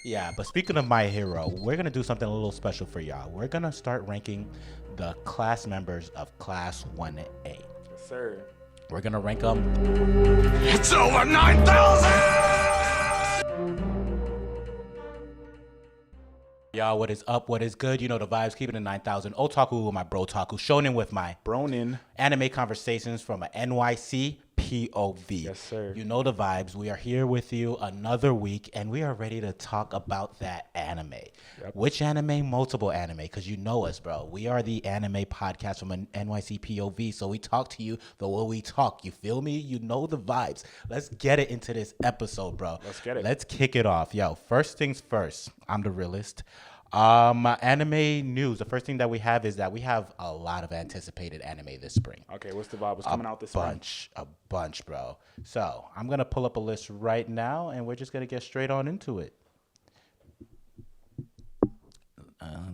Yeah, but speaking of My Hero, we're going to do something a little special for y'all. We're going to start ranking the class members of Class 1A. Yes, sir. We're going to rank them. It's over 9,000! Y'all, what is up? What is good? You know the vibes. Keeping it 9,000. Otaku with my bro Taku. Shonen with my Bronin. anime conversations from an NYC POV. Yes, sir. You know the vibes. We are here with you another week, and we are ready to talk about that anime. Yep. Which anime? Multiple anime, because you know us, bro. We are the anime podcast from an NYC POV, so we talk to you the way we talk. You feel me? You know the vibes. Let's get it into this episode, bro. Let's get it. Let's kick it off. Yo, first things first. I'm the realist. Anime news. The first thing that we have is that we have a lot of anticipated anime this spring. Okay, what's the vibe? What's coming out this spring? A bunch, bro. So I'm gonna pull up a list right now, and we're just gonna get straight on into it.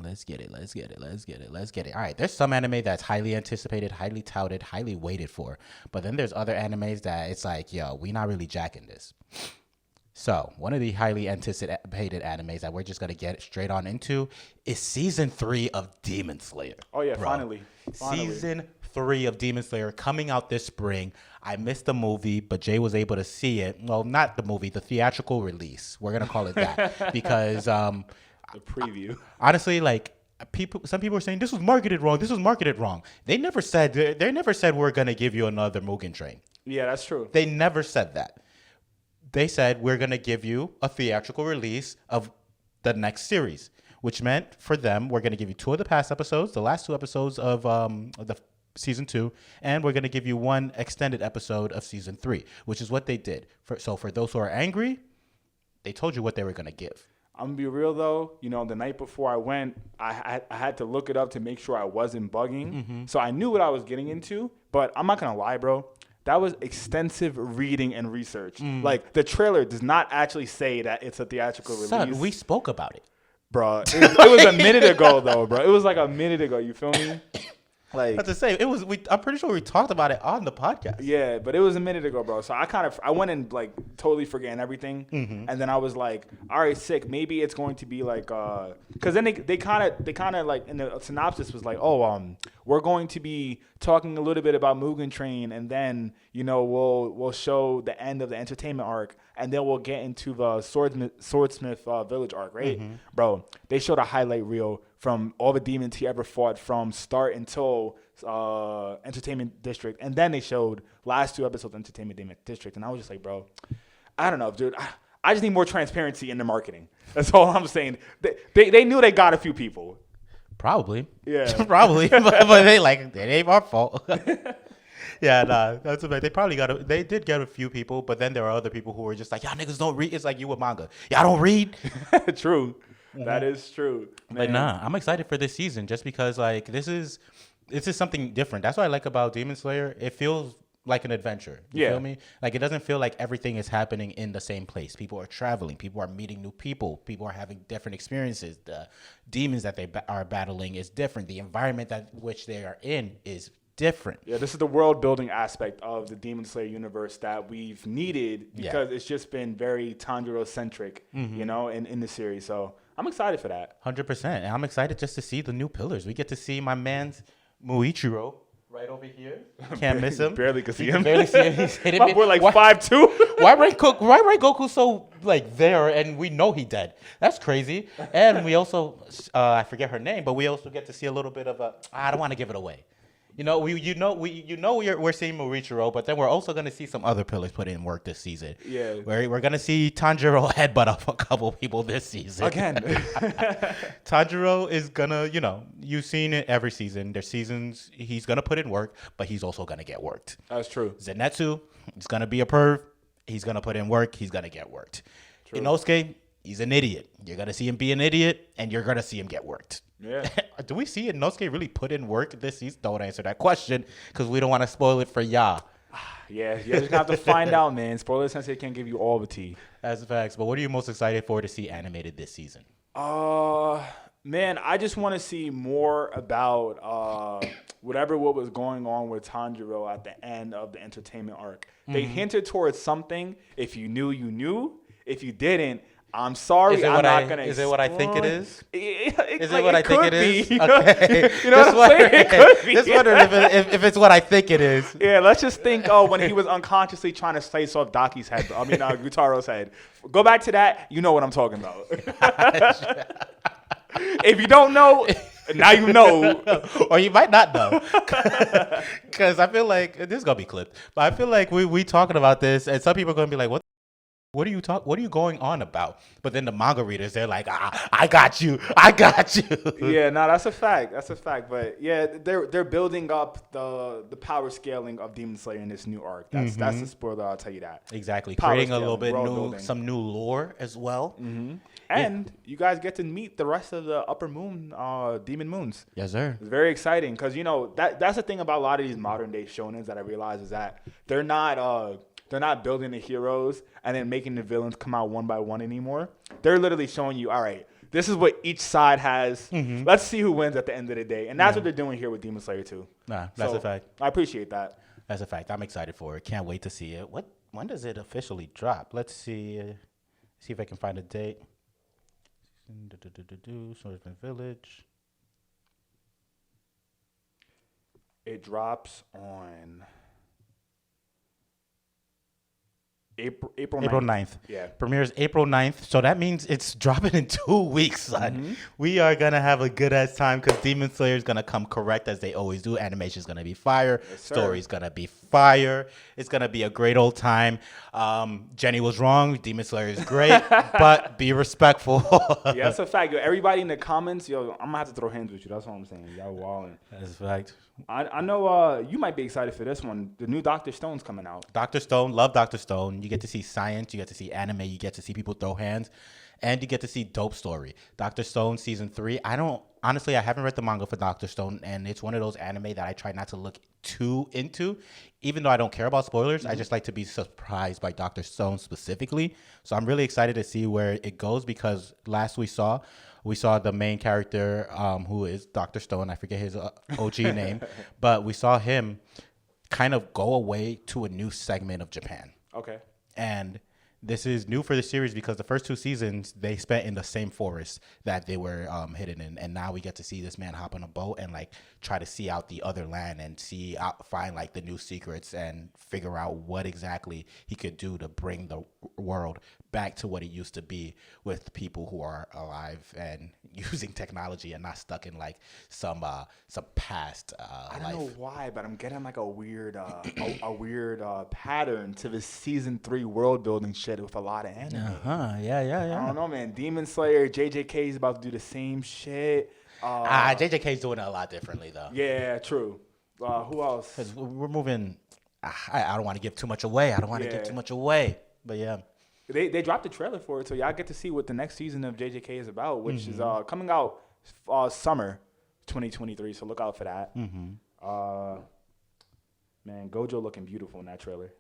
Let's get it. All right, there's some anime that's highly anticipated, highly touted, highly waited for, but then there's other animes that it's like, yo, we not really jacking this. So one of the highly anticipated animes that we're just gonna get straight on into is season 3 of Demon Slayer. Oh yeah, bro. Finally. Season 3 of Demon Slayer coming out this spring. I missed the movie, but Jay was able to see it. Well, not the movie, the theatrical release. We're gonna call it that because The preview. honestly, like some people are saying this was marketed wrong. They never said we're gonna give you another Mugen Train. Yeah, that's true. They never said that. They said we're going to give you a theatrical release of the next series, which meant for them, we're going to give you 2 of the past episodes, the last 2 episodes of the season 2, and we're going to give you 1 extended episode of season 3, which is what they did. So for those who are angry, they told you what they were going to give. I'm gonna be real though. You know, the night before I went, I had to look it up to make sure I wasn't bugging. Mm-hmm. So I knew what I was getting into. But I'm not gonna lie, bro. That was extensive reading and research. Like the trailer does not actually say that it's a theatrical release. Son, we spoke about it. Bro, it was a minute ago though, bro. It was like a minute ago. You feel me? Like, That's to say, I'm pretty sure we talked about it on the podcast. yeah, but it was a minute ago, bro. So I went in like totally forgetting everything, and then I was like, all right, sick. Maybe it's going to be like, because then they kind of like in the synopsis was like, oh, we're going to be talking a little bit about Mugen Train, and then we'll show the end of the entertainment arc, and then we'll get into the Swordsmith Village arc, right, bro? They showed a highlight reel from all the demons he ever fought from start until Entertainment District, and then they showed last 2 episodes of Entertainment District, and I was just like, bro, I don't know, dude. I just need more transparency in the marketing. That's all I'm saying. They knew they got a few people. Probably. Yeah. Probably. but they like, it ain't our fault. Yeah, nah, that's about. They did get a few people, but then there are other people who were just like, y'all niggas don't read. It's like you with manga. Y'all don't read. True. That is true. But Man. nah, I'm excited for this season just because like this is something different. That's what I like about Demon Slayer. It feels like an adventure. You feel me? Like it doesn't feel like everything is happening in the same place. People are traveling. People are meeting new people. People are having different experiences. The demons that they are battling is different. The environment that which they are in is different. Yeah, this is the world building aspect of the Demon Slayer universe that we've needed because it's just been very Tanjiro centric, in the series. So I'm excited for that. 100%. And I'm excited just to see the new pillars. We get to see my man's Muichiro right over here. Can't miss him. Barely can see You him. Barely see him. He's hitting My me. boy like Why- 5'2". Why rank Goku so like there and we know he dead? That's crazy. And we also I forget her name, but we also get to see a little bit of I don't want to give it away. We're seeing Morichiro, but then we're also gonna see some other pillars put in work this season. Yeah. We're gonna see Tanjiro headbutt up a couple people this season. Again. Tanjiro is gonna, you've seen it every season. There's seasons he's gonna put in work, but he's also gonna get worked. That's true. Zenitsu, he's gonna be a perv. He's gonna put in work. He's gonna get worked. True. Inosuke, he's an idiot. You're gonna see him be an idiot, and you're gonna see him get worked. Yeah. Do we see Inosuke really put in work this season? Don't answer that question because we don't want to spoil it for y'all. Yeah, you're just gonna have to find out, man. Spoiler Sensei can't give you all the tea. That's facts. But what are you most excited for to see animated this season? Man, I just want to see more about what was going on with Tanjiro at the end of the entertainment arc. They hinted towards something. If you knew, you knew. If you didn't, I'm sorry, I'm not gonna. Is it what I think it is? Is it what I think it is? Be. Okay. You know what I'm saying? It could be. Just wondering if it's what I think it is. Yeah, let's just think. Oh, when he was unconsciously trying to slice off Daki's head. Gutaro's head. Go back to that. You know what I'm talking about. If you don't know, now you know. Or you might not know. Because I feel like this is gonna be clipped. But I feel like we talking about this, and some people are gonna be like, What are you going on about? But then the manga readers, they're like, I got you. Yeah, no, that's a fact. But yeah, they're building up the power scaling of Demon Slayer in this new arc. That's the spoiler. I'll tell you that. Exactly, Power creating a scaling, little bit world new, building. some new lore as well. Mm-hmm. And you guys get to meet the rest of the Upper Moon, Demon Moons. Yes, sir. It's very exciting because that's the thing about a lot of these modern day shonens that I realize is that they're not building the heroes and then making the villains come out one by one anymore. They're literally showing you, all right, this is what each side has. Mm-hmm. Let's see who wins at the end of the day. And that's what they're doing here with Demon Slayer 2. Nah, that's a fact. I appreciate that. That's a fact. I'm excited for it. Can't wait to see it. When does it officially drop? Let's see. See if I can find a date. Swordsman Village. It drops on April 9th. Yeah. Premieres April 9th. So that means it's dropping in 2 weeks, son. Mm-hmm. We are going to have a good ass time because Demon Slayer is going to come correct as they always do. Animation is going to be fire. Yes, story's going to be fire. It's going to be a great old time. Jenny was wrong. Demon Slayer is great, but be respectful. Yeah, that's a fact. Yo, everybody in the comments, I'm going to have to throw hands with you. That's what I'm saying. Y'all wilding. That's a fact. I know you might be excited for this one. The new Dr. Stone's coming out. Dr. Stone, love Dr. Stone. You get to see science, you get to see anime, you get to see people throw hands, and you get to see dope story. Dr. Stone season 3. I haven't read the manga for Dr. Stone, and it's one of those anime that I try not to look too into. Even though I don't care about spoilers, I just like to be surprised by Dr. Stone specifically. So I'm really excited to see where it goes because last we saw the main character who is Dr. Stone. I forget his OG name, but we saw him kind of go away to a new segment of Japan. Okay. And this is new for the series because the first 2 seasons they spent in the same forest that they were hidden in, and now we get to see this man hop on a boat and like try to see out the other land and find like the new secrets and figure out what exactly he could do to bring the world back to what it used to be with people who are alive and using technology and not stuck in like some past I don't know why, but I'm getting like a weird pattern to this season 3 world building shit with a lot of anime. Yeah. I don't know, man. Demon Slayer, JJK is about to do the same shit. JJK's doing it a lot differently though. Yeah, true. Who else? Because we're moving. I don't want to give too much away. But yeah. They dropped the trailer for it, so y'all get to see what the next season of JJK is about, which is coming out summer 2023. So look out for that. Mm-hmm. Man, Gojo looking beautiful in that trailer.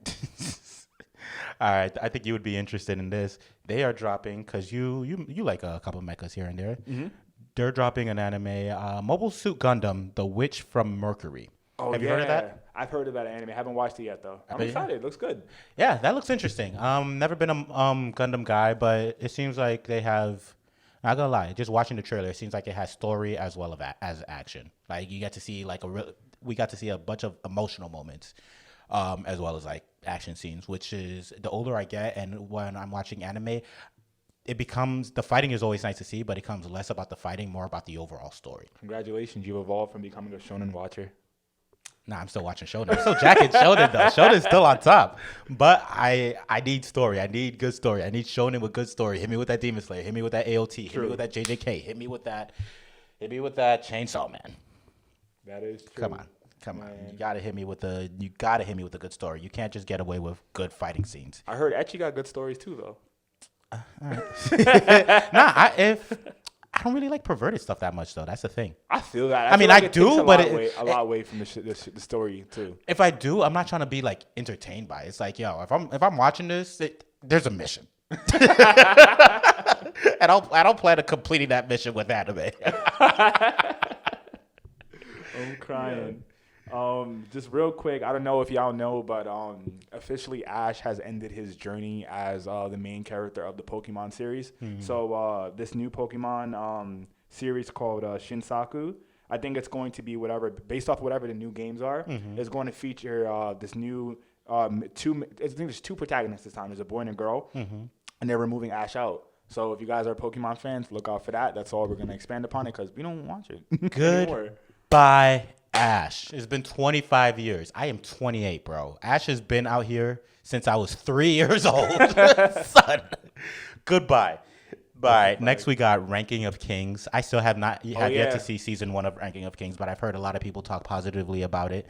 All right, I think you would be interested in this. They are dropping because you like a couple of mechas here and there. Mm-hmm. They're dropping an anime, Mobile Suit Gundam: The Witch from Mercury. Oh, Have you heard of that? I've heard of that anime. Haven't watched it yet though. I'm excited. It looks good. Yeah, that looks interesting. Never been a Gundam guy, but it seems like they have. Not gonna lie, just watching the trailer, it seems like it has story as well as action. Like you get to see we got to see a bunch of emotional moments, as well as like action scenes. Which is the older I get, and when I'm watching anime, it becomes the fighting is always nice to see, but it becomes less about the fighting, more about the overall story. Congratulations, you've evolved from becoming a shonen watcher. Nah, I'm still watching Shonen. I'm still jacking Shonen though. Shonen's still on top. But I need story. I need good story. I need Shonen with good story. Hit me with that Demon Slayer. Hit me with that AOT. True. Hit me with that JJK. Hit me with that Chainsaw Man. That is true. Come on. You gotta hit me with a good story. You can't just get away with good fighting scenes. I heard Ecchi got good stories too though. All right. I don't really like perverted stuff that much, though. That's the thing. I feel that. I do, but a lot away from the story too. If I do, I'm not trying to be like entertained by it. It's like, if I'm watching this, there's a mission, and I don't plan on completing that mission with anime. I'm crying. Just real quick, I don't know if y'all know, but officially Ash has ended his journey as the main character of the Pokemon series. So this new Pokemon series called Shinsaku, I think it's going to be whatever, based off whatever the new games are, is going to feature this new I think there's two protagonists this time. There's a boy and a girl, and they're removing Ash out. So if you guys are Pokemon fans, look out for that. That's all we're going to expand upon it because we don't watch it anymore. Goodbye, Ash. It's been 25 years. I am 28, bro. Ash has been out here since I was 3 years old. Son. Goodbye. Bye. Next, we got Ranking of Kings. I still have yet to see season 1 of Ranking of Kings, but I've heard a lot of people talk positively about it.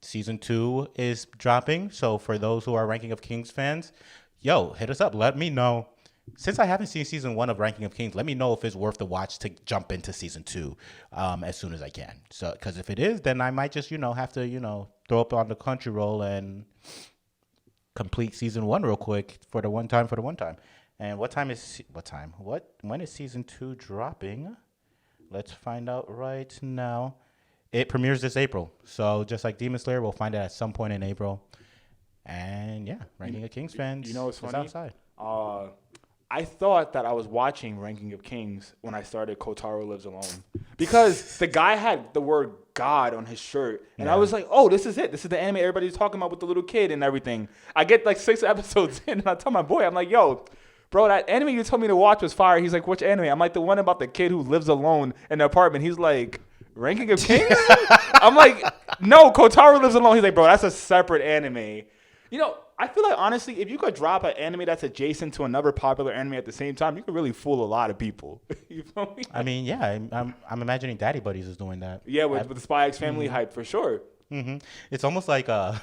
Season 2 is dropping. So for those who are Ranking of Kings fans, yo, hit us up. Let me know. Since I haven't seen season 1 of Ranking of Kings, let me know if it's worth the watch to jump into season 2 as soon as I can. So, because if it is, then I might just, have to, throw up on the Crunchyroll and complete season 1 real quick for the one time. And when is season 2 dropping? Let's find out right now. It premieres this April. So just like Demon Slayer, we'll find it at some point in April. And yeah, Ranking of Kings fans. You know what's funny? Outside. I thought that I was watching Ranking of Kings when I started Kotaro Lives Alone because the guy had the word God on his shirt. And I was like, oh, this is it. This is the anime everybody's talking about with the little kid and everything. I get like 6 episodes in and I tell my boy, I'm like, yo, bro, that anime you told me to watch was fire. He's like, which anime? I'm like, the one about the kid who lives alone in the apartment. He's like, Ranking of Kings? I'm like, no, Kotaro Lives Alone. He's like, bro, that's a separate anime. I feel like, honestly, if you could drop an anime that's adjacent to another popular anime at the same time, you could really fool a lot of people. You feel me? I mean, yeah, I'm imagining Daddy Buddies is doing that. Yeah, with the Spy X Family hype, for sure. Mm-hmm. It's almost like when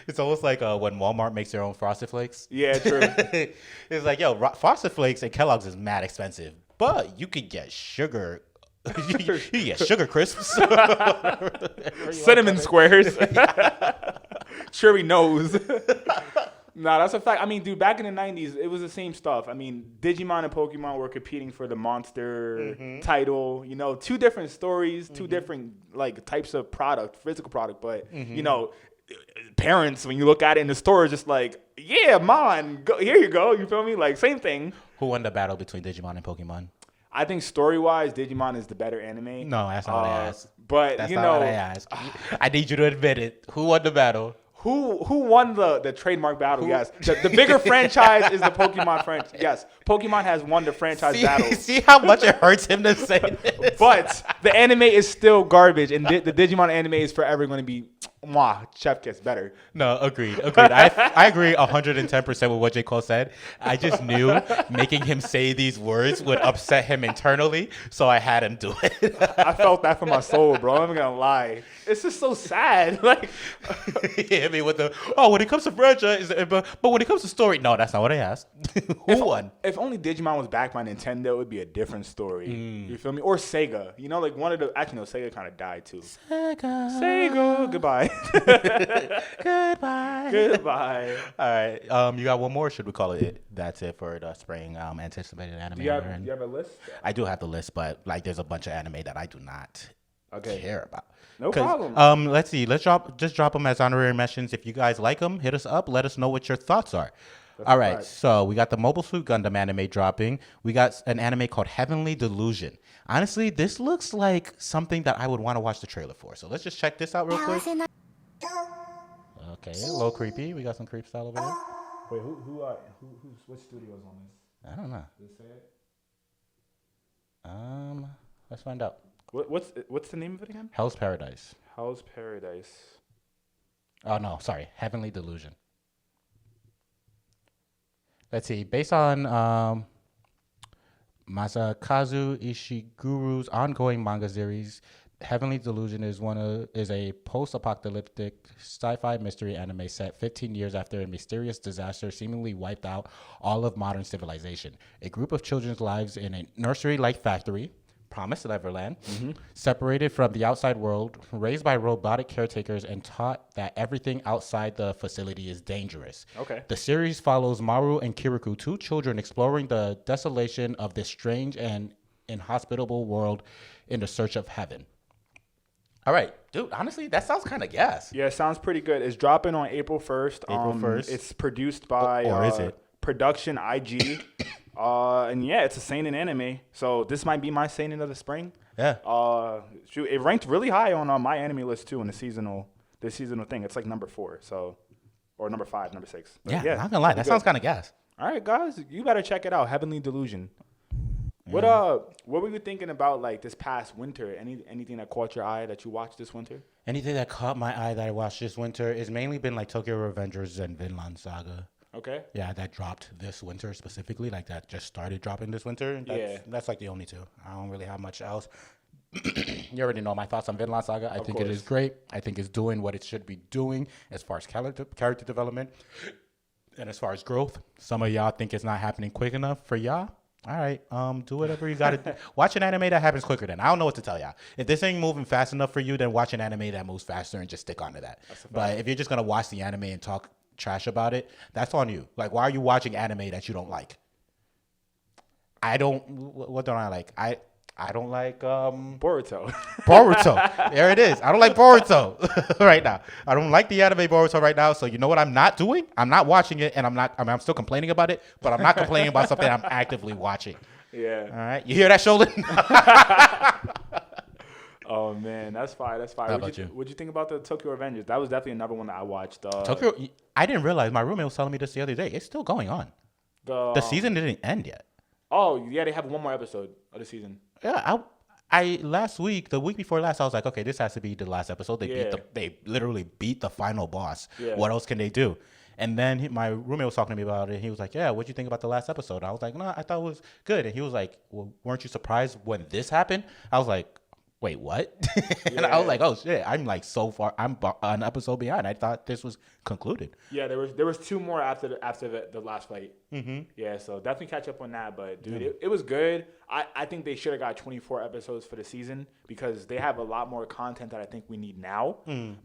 Walmart makes their own Frosted Flakes. Yeah, true. It's like, yo, Frosted Flakes and Kellogg's is mad expensive, but you could get sugar. You get sugar crisps. Cinnamon squares. Sure he knows. Nah, that's a fact. I mean, dude, back in the 90s, it was the same stuff. I mean, Digimon and Pokemon were competing for the monster title. Two different stories, two different types of product, physical product. But, parents, when you look at it in the store, is just like, yeah, man, here you go. You feel me? Like, same thing. Who won the battle between Digimon and Pokemon? I think story-wise, Digimon is the better anime. No, that's not what I asked. But, that's not what I asked. I need you to admit it. Who won the battle? Who won the trademark battle? Yes. The bigger franchise is the Pokemon franchise. Yes. Pokemon has won the franchise battle. See how much it hurts him to say this? But the anime is still garbage, and the Digimon anime is forever going to be chef kiss better. No, agreed. I agree 110% with what J. Cole said. I just knew making him say these words would upset him internally, so I had him do it. I felt that for my soul, bro. I'm not going to lie. It's just so sad. Like, yeah, I mean, when it comes to franchise, but when it comes to story, no, that's not what I asked. Who won? If only Digimon was backed by Nintendo, it would be a different story. You feel me? Or Sega. One of the, actually, no, Sega kind of died too. Sega. Goodbye. Goodbye. All right. You got one more? Or should we call it? That's it for the spring anticipated anime. You have a list? I do have the list, but there's a bunch of anime that I do not care about. No problem. Let's see. Let's drop them as honorary mentions. If you guys like them, hit us up. Let us know what your thoughts are. All right. So we got the Mobile Suit Gundam anime dropping. We got an anime called Heavenly Delusion. Honestly, this looks like something that I would want to watch the trailer for. So let's just check this out real quick. Okay, a little creepy. We got some creep style over there. Wait, which studio's on this? I don't know. Does it say it? Let's find out. What's the name of it again? Hell's Paradise. Hell's Paradise. Oh no, sorry. Heavenly Delusion. Let's see. Based on Masakazu Ishiguro's ongoing manga series, Heavenly Delusion is a post-apocalyptic sci-fi mystery anime set 15 years after a mysterious disaster seemingly wiped out all of modern civilization. A group of children's lives in a nursery-like factory, Promised Neverland, separated from the outside world, raised by robotic caretakers, and taught that everything outside the facility is dangerous. Okay. The series follows Maru and Kirikou, 2 children exploring the desolation of this strange and inhospitable world in the search of heaven. All right, dude. Honestly, that sounds kind of gas. Yeah, it sounds pretty good. It's dropping on April 1st. April 1st. It's produced by Or is it? Production IG. And yeah, it's a seinen anime. So this might be my seinen of the spring. Yeah. Shoot, it ranked really high on my anime list too in the seasonal thing. It's like number 4, so or number 5, number 6. But Yeah, not gonna lie, that sounds kind of gas. All right, guys, you better check it out. Heavenly Delusion. What were you thinking about like this past winter? Anything that caught your eye that you watched this winter? Anything that caught my eye that I watched this winter is mainly been like Tokyo Revengers and Vinland Saga. Okay. Yeah, that dropped this winter specifically. Like that just started dropping this winter. That's like the only two. I don't really have much else. You already know my thoughts on Vinland Saga. I think it is great. I think it's doing what it should be doing as far as character development and as far as growth. Some of y'all think it's not happening quick enough for y'all. All right, do whatever you gotta do. Watch an anime that happens quicker than. I don't know what to tell y'all. If this ain't moving fast enough for you, then watch an anime that moves faster and just stick onto that. But if you're just gonna watch the anime and talk trash about it, that's on you. Like, why are you watching anime that you don't like? What don't I like? I don't like Boruto. Boruto. There it is. I don't like Boruto right now. I don't like the anime Boruto right now. So you know what I'm not doing? I'm not watching it, and I'm still complaining about it, but I'm not complaining about something I'm actively watching. Yeah. All right. You hear that, Sheldon? Oh man, that's fine. That's fine. How about you? What'd you think about the Tokyo Revengers? That was definitely another one that I watched. Tokyo. I didn't realize. My roommate was telling me this the other day. It's still going on. The season didn't end yet. Oh yeah, they have one more episode of the season. Yeah, the week before last, I was like, okay, this has to be the last episode. They literally beat the final boss. Yeah. What else can they do? And then my roommate was talking to me about it. He was like, yeah, what'd you think about the last episode? I was like, no, I thought it was good. And he was like, well, weren't you surprised when this happened? I was like, wait, what? And I was like, oh shit, I'm like so far, I'm an episode behind. I thought this was concluded. Yeah, there was 2 more after the last fight. Mm-hmm. Yeah, so definitely catch up on that. But dude, it was good. I think they should have got 24 episodes for the season because they have a lot more content that I think we need now.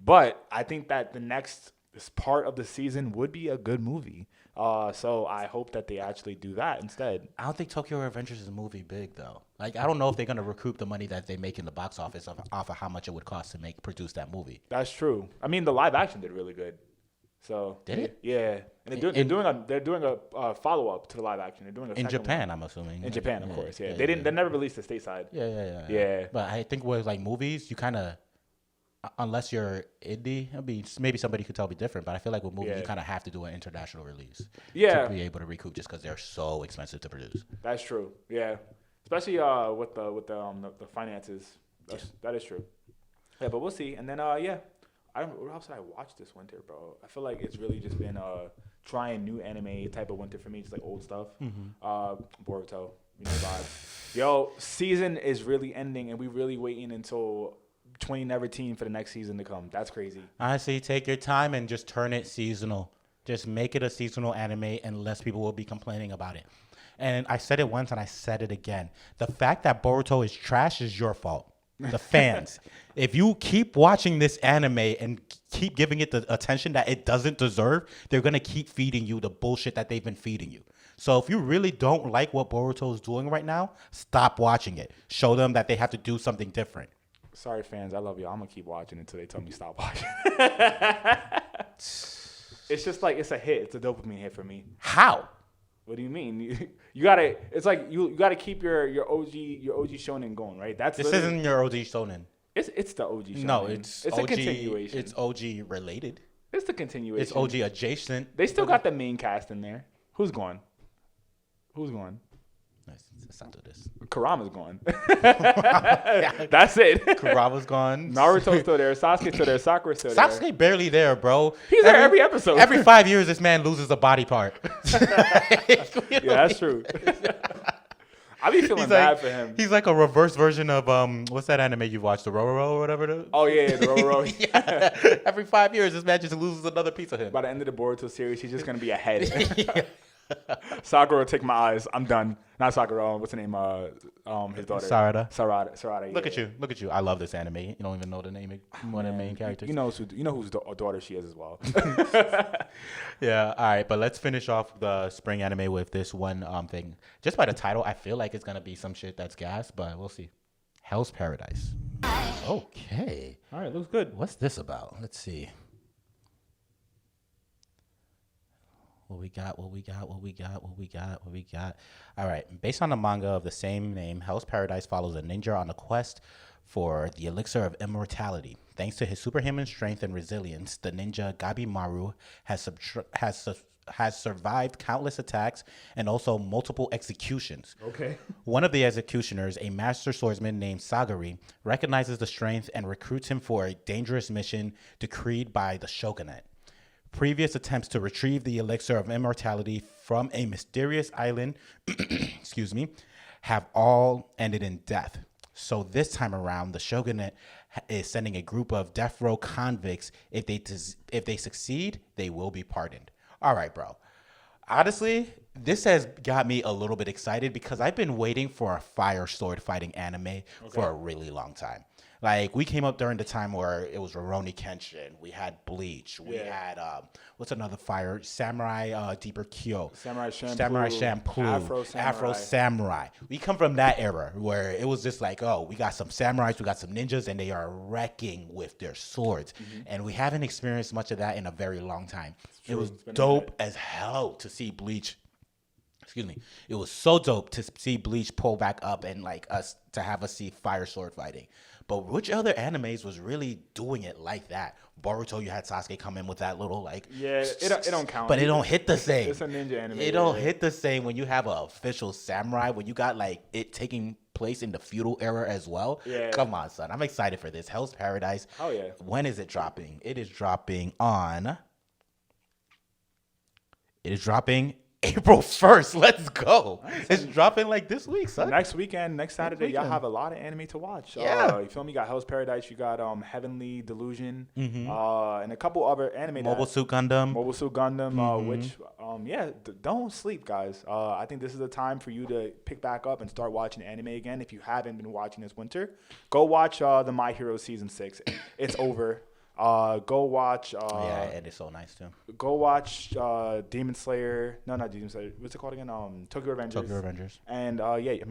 But I think that the next part of the season would be a good movie. So I hope that they actually do that instead. I don't think Tokyo Revengers is a movie big though. Like, I don't know if they're gonna recoup the money that they make in the box office off of how much it would cost to produce that movie. That's true. I mean, the live action did really good. So did it? Yeah, and they're doing a follow up to the live action. They're doing a in second Japan, one. I'm assuming. In Japan, of course. Yeah, they never released it stateside. Yeah. But I think with like movies, you kind of, unless you're indie, I mean, maybe somebody could tell me different. But I feel like with movies, you kind of have to do an international release. Yeah. To be able to recoup, just because they're so expensive to produce. That's true. Yeah, especially with the finances. That is true. Yeah, but we'll see. And then what else did I watch this winter, bro? I feel like it's really just been trying new anime type of winter for me, just like old stuff. Boruto, vibes. Yo, season is really ending, and we really waiting until 2019 for the next season to come. That's crazy. Honestly, take your time and just turn it seasonal. Just make it a seasonal anime, and less people will be complaining about it. And I said it once, and I said it again. The fact that Boruto is trash is your fault. The fans. If you keep watching this anime and keep giving it the attention that it doesn't deserve, they're going to keep feeding you the bullshit that they've been feeding you. So if you really don't like what Boruto is doing right now, stop watching it. Show them that they have to do something different. Sorry, fans. I love you. I'm going to keep watching until they tell me stop watching. It's just like, it's a hit. It's a dopamine hit for me. How? What do you mean? You gotta. It's like you gotta keep your OG shonen going, right? This isn't your OG shonen. It's the OG shonen. No, it's OG, a continuation. It's OG related. It's the continuation. It's OG adjacent. They still got the main cast in there. Who's gone? Let's not do this. Kurama's gone. That's it. Kurama's gone. Naruto's still there. Sasuke's still there. Sakura's still there. Sasuke barely there, bro. He's there every episode. Every 5 years, this man loses a body part. Yeah, that's true. I be feeling bad for him. He's like a reverse version of what's that anime you watched, the Roro or whatever? Oh yeah, the Roro. Yeah. Every 5 years, this man just loses another piece of him. By the end of the Boruto series, he's just gonna be a head. Sakura, take my eyes. I'm done. Not Sakura. What's her name? His daughter. Sarada. Look at you. I love this anime. You don't even know the name of one of the main characters. You know whose daughter she is as well. Yeah. All right, but let's finish off the spring anime with this one thing. Just by the title, I feel like it's gonna be some shit that's gas, but we'll see. Hell's Paradise. Okay. All right, looks good. What's this about? Let's see. What we got. All right. Based on the manga of the same name, Hell's Paradise follows a ninja on a quest for the elixir of immortality. Thanks to his superhuman strength and resilience, the ninja Gabimaru has survived countless attacks and also multiple executions. Okay. One of the executioners, a master swordsman named Sagari, recognizes the strength and recruits him for a dangerous mission decreed by the shogunate. Previous attempts to retrieve the elixir of immortality from a mysterious island, have all ended in death. So this time around, the shogunate is sending a group of death row convicts. If they succeed, they will be pardoned. All right, bro. Honestly, this has got me a little bit excited because I've been waiting for a fire sword fighting anime for a really long time. Like, we came up during the time where it was Rurouni Kenshin. We had Bleach. We had, what's another fire? Samurai Deeper Kyo. Samurai Champloo. Afro Samurai. We come from that era where it was just like, oh, we got some samurais, we got some ninjas, and they are wrecking with their swords. Mm-hmm. And we haven't experienced much of that in a very long time. It was dope as hell to see Bleach. It was so dope to see Bleach pull back up and like us to have us see fire sword fighting. But which other animes was really doing it like that? Boruto, you had Sasuke come in with that little like... Yeah, it don't count. But it don't hit the same. It's a ninja anime. It don't hit the same when you have an official samurai, when you got like it taking place in the feudal era as well. Yeah. Come on, son. I'm excited for this. Hell's Paradise. Oh, yeah. When is it dropping? It is dropping April 1st. Let's go. It's dropping like this week, son. Next Saturday, y'all have a lot of anime to watch. Yeah. You feel me? You got Hell's Paradise. You got Heavenly Delusion. And a couple other anime. Mobile Suit Gundam. Which, don't sleep, guys. I think this is the time for you to pick back up and start watching anime again. If you haven't been watching this winter, go watch the My Hero Season 6. It's over. Go watch. And it's so nice too. Go watch Demon Slayer. No, not Demon Slayer. What's it called again? Tokyo Revengers. And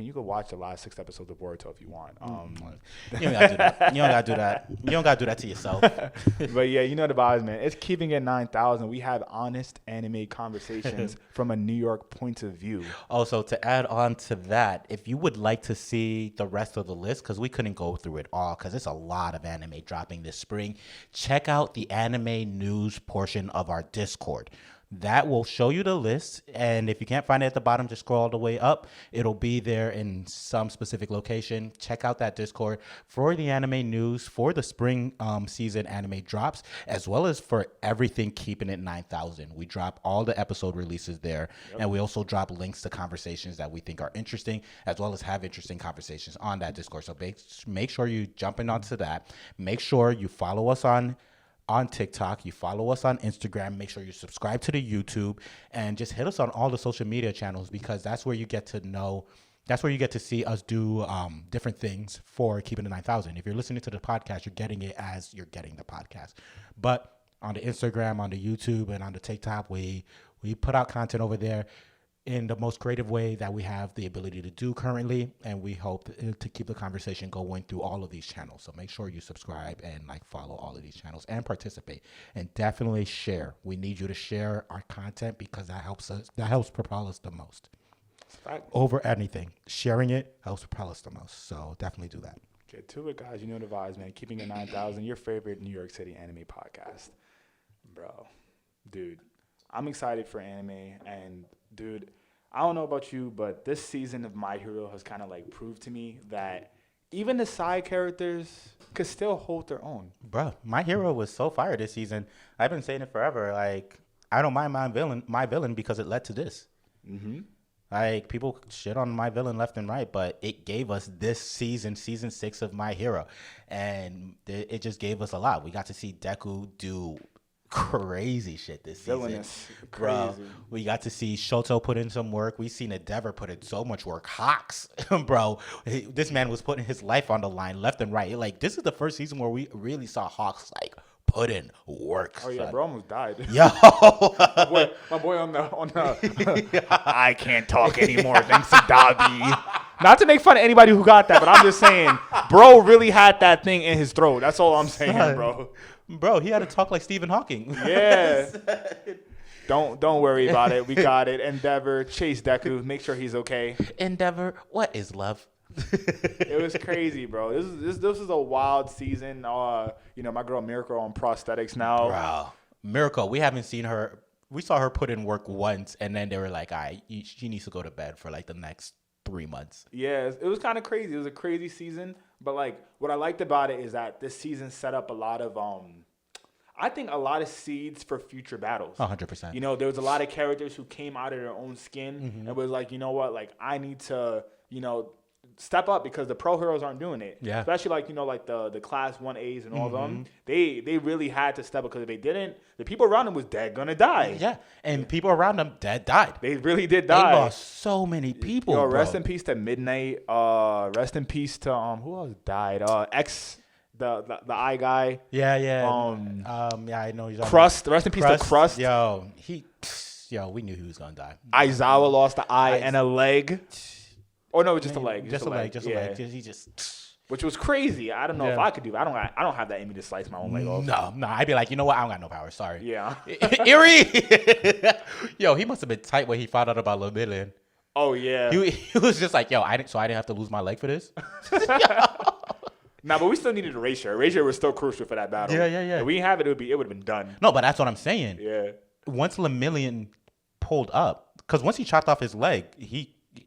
you could watch the last 6 episodes of Boruto if you want. You don't gotta do that. You don't gotta do that to yourself. But yeah, you know the vibes, man. It's keeping it 9,000. We have honest anime conversations from a New York point of view. Also, to add on to that, if you would like to see the rest of the list, because we couldn't go through it all, because it's a lot of anime dropping this spring. Check out the anime news portion of our Discord. That will show you the list, and if you can't find it at the bottom, just scroll all the way up. It'll be there in some specific location. Check out that Discord for the anime news for the spring season anime drops, as well as for everything keeping it 9,000. We drop all the episode releases there, and we also drop links to conversations that we think are interesting, as well as have interesting conversations on that Discord. So make sure you jump in onto that. Make sure you follow us on TikTok, you follow us on Instagram, make sure you subscribe to the YouTube, and just hit us on all the social media channels, because that's where you get to see us do different things for Keeping It 9,000. If you're listening to the podcast, you're getting it as you're getting the podcast. But on the Instagram, on the YouTube, and on the TikTok, we put out content over there in the most creative way that we have the ability to do currently, and we hope to keep the conversation going through all of these channels. So make sure you subscribe and follow all of these channels and participate, and definitely share. We need you to share our content, because that helps propel us the most. Over anything, sharing it helps propel us the most. So definitely do that. Get to it, guys. You know the vibes, man. Keeping It 9,000, your favorite New York City anime podcast, bro. Dude, I'm excited for anime, and dude, I don't know about you, but this season of My Hero has kind of proved to me that even the side characters could still hold their own. Bro, My Hero was so fire this season. I've been saying it forever. I don't mind my villain because it led to this. Mm-hmm. People shit on my villain left and right, but it gave us this season 6 of My Hero, and it just gave us a lot. We got to see Deku do crazy shit this season. Villainous. Bro, crazy. We got to see Shoto put in some work. We seen Endeavor put in so much work. Hawks, bro, this man was putting his life on the line left and right. This is the first season where we really saw Hawks put in work. Oh yeah, son. Bro almost died. Yo, my boy on the I can't talk anymore thanks to Dobby. Not to make fun of anybody who got that, but I'm just saying, bro really had that thing in his throat. That's all I'm saying, bro. Bro, he had to talk like Stephen Hawking. Yeah. Don't worry about it. We got it. Endeavor, chase Deku. Make sure he's okay. Endeavor, what is love? It was crazy, bro. This is a wild season. My girl Miracle on prosthetics now. Bro, Miracle, we haven't seen her. We saw her put in work once, and then they were like, all right, she needs to go to bed for like the next 3 months. Yeah, it was kind of crazy. It was a crazy season. But like what I liked about it is that this season set up a lot of I think a lot of seeds for future battles. 100%. You know, there was a lot of characters who came out of their own skin and was like, you know what, like I need to, step up because the pro heroes aren't doing it. Yeah. Especially like, like the class 1As and all of them. They really had to step up because if they didn't, the people around them was dead gonna die. Yeah. And people around them dead died. They really did die. They lost so many people. Yo, bro. rest in peace to Midnight. Rest in peace to who else died? X the eye guy. Yeah. Yeah, I know he's Crust. Rest in peace to Crust. Yo, we knew he was gonna die. Aizawa lost the eye and a leg. Oh no, just a leg. Just a leg. He just. Which was crazy. I don't know if I could do it. I don't have that in me to slice my own leg off. No. I'd be like, you know what? I don't got no power. Sorry. Yeah. Eerie. Yo, he must have been tight when he found out about Lemillion. Oh yeah. He was just like, yo, I didn't have to lose my leg for this. Nah, but we still needed Erasure. Erasure was still crucial for that battle. Yeah. If we didn't have it, it would have been done. No, but that's what I'm saying. Yeah. Once Lemillion pulled up, because once he chopped off his leg,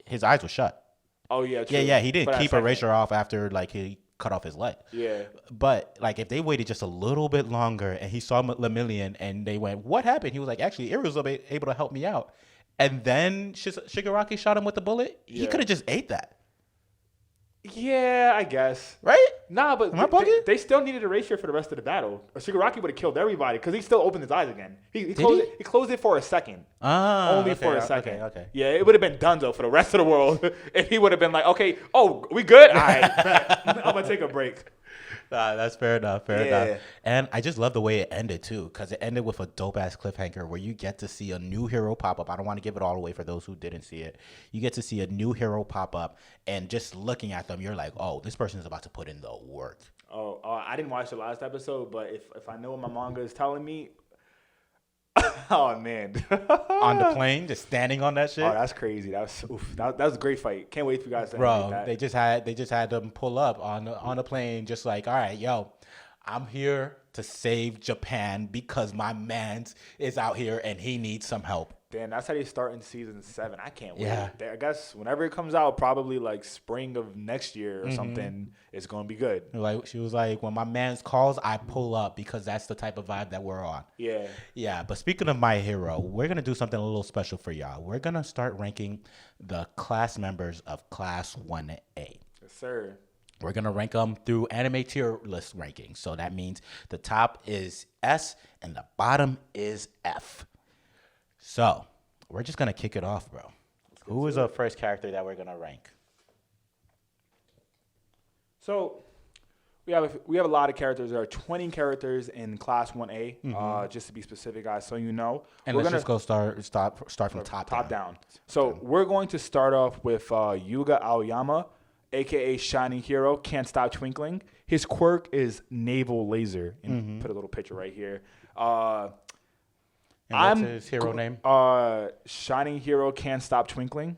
his eyes were shut. Oh yeah. True. Yeah. He didn't For keep Erasure off after like he cut off his leg. Yeah. But like if they waited just a little bit longer and he saw Lemillion and they went, what happened? He was like, actually, Eri was able to help me out. And then Shigaraki shot him with the bullet. He could have just ate that. Yeah, I guess. Right? Nah, but Am I bugging? they still needed Erasure for the rest of the battle. Shigaraki would have killed everybody because he still opened his eyes again. He closed it for a second. Only for a second. Okay. Yeah, it would have been donezo for the rest of the world if he would have been like, okay, we good? All right, I'm going to take a break. Nah, that's fair enough. Enough. And I just love the way it ended too, because it ended with a dope ass cliffhanger where you get to see a new hero pop up. I don't want to give it all away for those who didn't see it. You get to see a new hero pop up, and just looking at them, you're like, oh, this person is about to put in the work. Oh, I didn't watch the last episode, but if I know what my manga is telling me, oh man, on the plane, just standing on that shit. Oh, that's crazy. That was a great fight. Can't wait for you guys to Bro, that. they just had them pull up on the plane, just like, all right, yo, I'm here to save Japan because my man's is out here and he needs some help. Damn, that's how they start in season 7. I can't wait. Yeah. I guess whenever it comes out, probably like spring of next year or something, it's gonna be good. Like she was like, when my man's calls, I pull up because that's the type of vibe that we're on. Yeah. Yeah, but speaking of My Hero, we're gonna do something a little special for y'all. We're gonna start ranking the class members of Class 1A. Yes, sir. We're gonna rank them through anime tier list ranking. So that means the top is S and the bottom is F. So we're just gonna kick it off, bro. Who is the first character that we're gonna rank? So we have a lot of characters. There are 20 characters in Class 1A, just to be specific, guys, so you know. And let's just go start from top down. So we're going to start off with Yuga Aoyama, a.k.a. Shining Hero, Can't Stop Twinkling. His quirk is Naval Laser. And put a little picture right here. And what's his hero name? Shining Hero, Can't Stop Twinkling.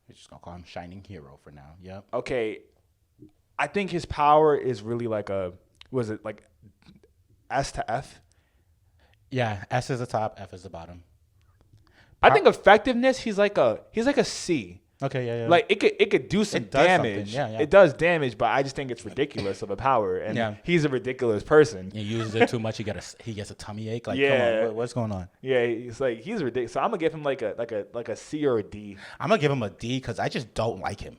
We're just going to call him Shining Hero for now. Yep. Okay. I think his power is really like S to F? Yeah, S is the top, F is the bottom. I think effectiveness, he's like a C. Okay, yeah. Like it could do some damage. Yeah. It does damage, but I just think it's ridiculous of a power, and he's a ridiculous person. He uses it too much. He gets a tummy ache. Like, Yeah. come on, what's going on? Yeah, he's ridiculous. So I'm gonna give him like a C or a D. I'm gonna give him a D because I just don't like him.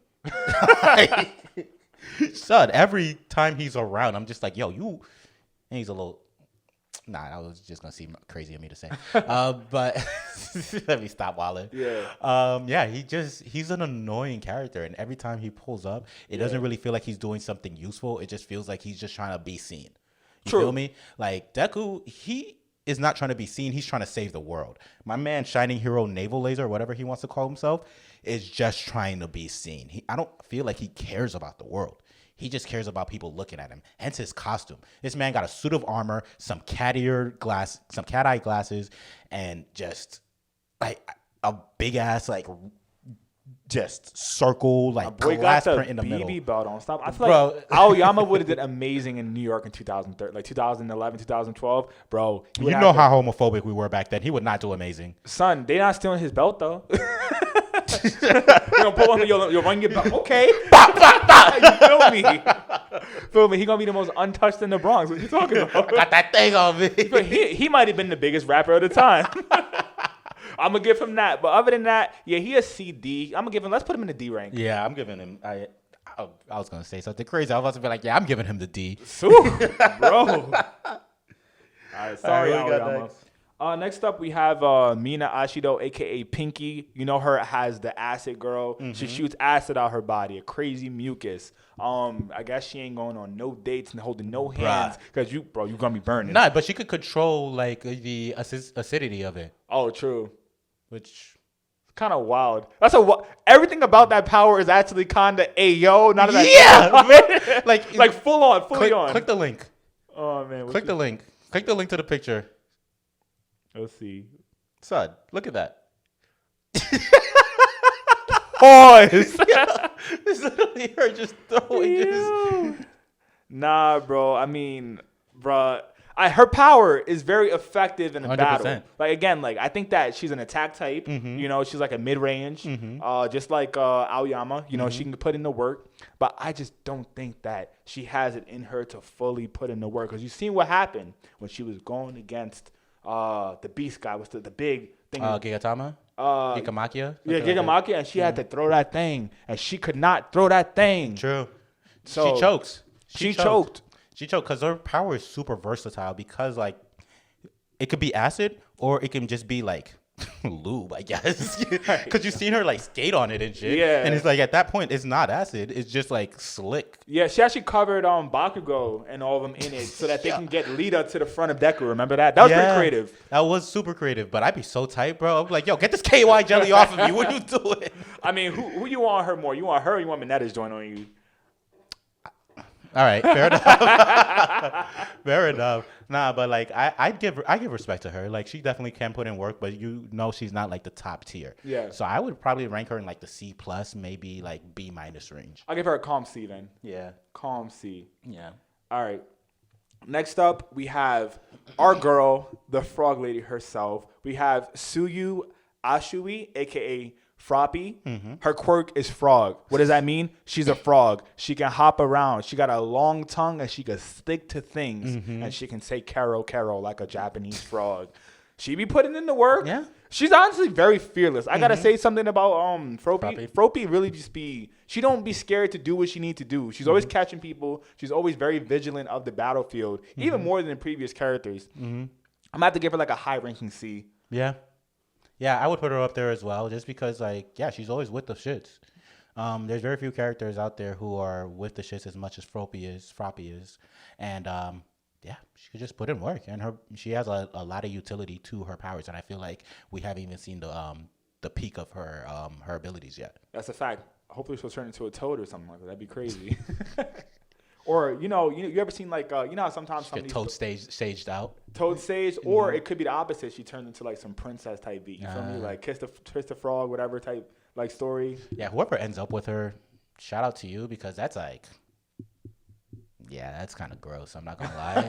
Son, every time he's around, I'm just like, yo, you. And he's a little. Nah, I was just gonna seem crazy of me to say, but let me stop, Wallet. Yeah. He's an annoying character, and every time he pulls up, it doesn't really feel like he's doing something useful. It just feels like he's just trying to be seen. You feel me? Like Deku, he is not trying to be seen. He's trying to save the world. My man, Shining Hero Naval Laser, or whatever he wants to call himself, is just trying to be seen. I don't feel like he cares about the world. He just cares about people looking at him. Hence his costume. This man got a suit of armor, some cat eye glasses, and just like a big ass like just circle like glass print in the middle. BB belt on. Stop. I feel like Aoyama would have did amazing in New York in 2013, like 2011, 2012, bro. You know how homophobic we were back then. He would not do amazing. Son, they not stealing his belt though. You gonna pull on you'll run your belt. Okay. You feel me? Feel me? He gonna be the most untouched in the Bronx. What you talking about? I got that thing on me. But he might have been the biggest rapper of the time. I'm gonna give him that. But other than that, yeah, he a CD. I'm gonna give him. Let's put him in the D rank. Yeah, I'm giving him. I was gonna say something crazy. I was about to be like, yeah, I'm giving him the D. Bro. All right, sorry, Aoyama. Next up, we have Mina Ashido, a.k.a. Pinky. You know her as the acid girl. Mm-hmm. She shoots acid out her body, a crazy mucus. I guess she ain't going on no dates and holding no hands because you going to be burning. Nah, but she could control, like, the acidity of it. Oh, true. Which... kind of wild. Everything about that power is actually kind of ayo. None of that. Yeah, like fully on. Click the link. Oh man, click the link. Click the link to the picture. Let's see. Son, look at that. Pause. It's literally her just throwing. Nah, bro. I mean, bro. Her power is very effective in a 100%. Battle. Like again, like I think that she's an attack type. Mm-hmm. You know, she's like a mid range, just like Aoyama. You know, she can put in the work, but I just don't think that she has it in her to fully put in the work. Because you seen what happened when she was going against the Beast guy. What's the big thing? Gigatama. Gigamakia. Yeah, Gigamakia, and she had to throw that thing, and she could not throw that thing. True. So she chokes. She choked. She choked because her power is super versatile because, like, it could be acid or it can just be, like, lube, I guess. Because you've seen her, like, skate on it and shit. Yeah. And it's like, at that point, it's not acid. It's just, like, slick. Yeah, she actually covered Bakugo and all of them in it so that they can get Lita to the front of Deku. Remember that? That was pretty creative. That was super creative. But I'd be so tight, bro. I'm like, yo, get this KY jelly off of me. What are you doing? I mean, who you want her more? You want her or you want Minetta's joint on you? All right, fair enough. Fair enough. Nah, but like I give respect to her. Like she definitely can put in work, but you know she's not like the top tier. Yeah. So I would probably rank her in like the C+, maybe like B- range. I'll give her a calm C then. Yeah. Calm C. Yeah. All right. Next up, we have our girl, the frog lady herself. We have Suyu Ashui, a.k.a. Froppy. Mm-hmm. Her quirk is frog. What does that mean? She's a frog. She can hop around. She got a long tongue and she can stick to things. Mm-hmm. And she can say Karo Karo like a Japanese frog. She be putting in the work. Yeah. She's honestly very fearless. I gotta say something about Froppy. Froppy really just she don't be scared to do what she need to do. She's always catching people. She's always very vigilant of the battlefield, even more than previous characters. Mm-hmm. I'm gonna have to give her like a high ranking C. Yeah. Yeah, I would put her up there as well, just because, like, yeah, she's always with the shits. There's very few characters out there who are with the shits as much as Froppy is, and yeah, she could just put in work, and she has a lot of utility to her powers, and I feel like we haven't even seen the peak of her abilities yet. That's a fact. Hopefully, she'll turn into a toad or something like that. That'd be crazy. Or you ever seen like you know how sometimes some Toad staged out. Toad staged, or it could be the opposite. She turned into like some princess type beat. You feel me? Like kiss the frog, whatever type like story. Yeah, whoever ends up with her, shout out to you because that's like, yeah, that's kind of gross. I'm not gonna lie.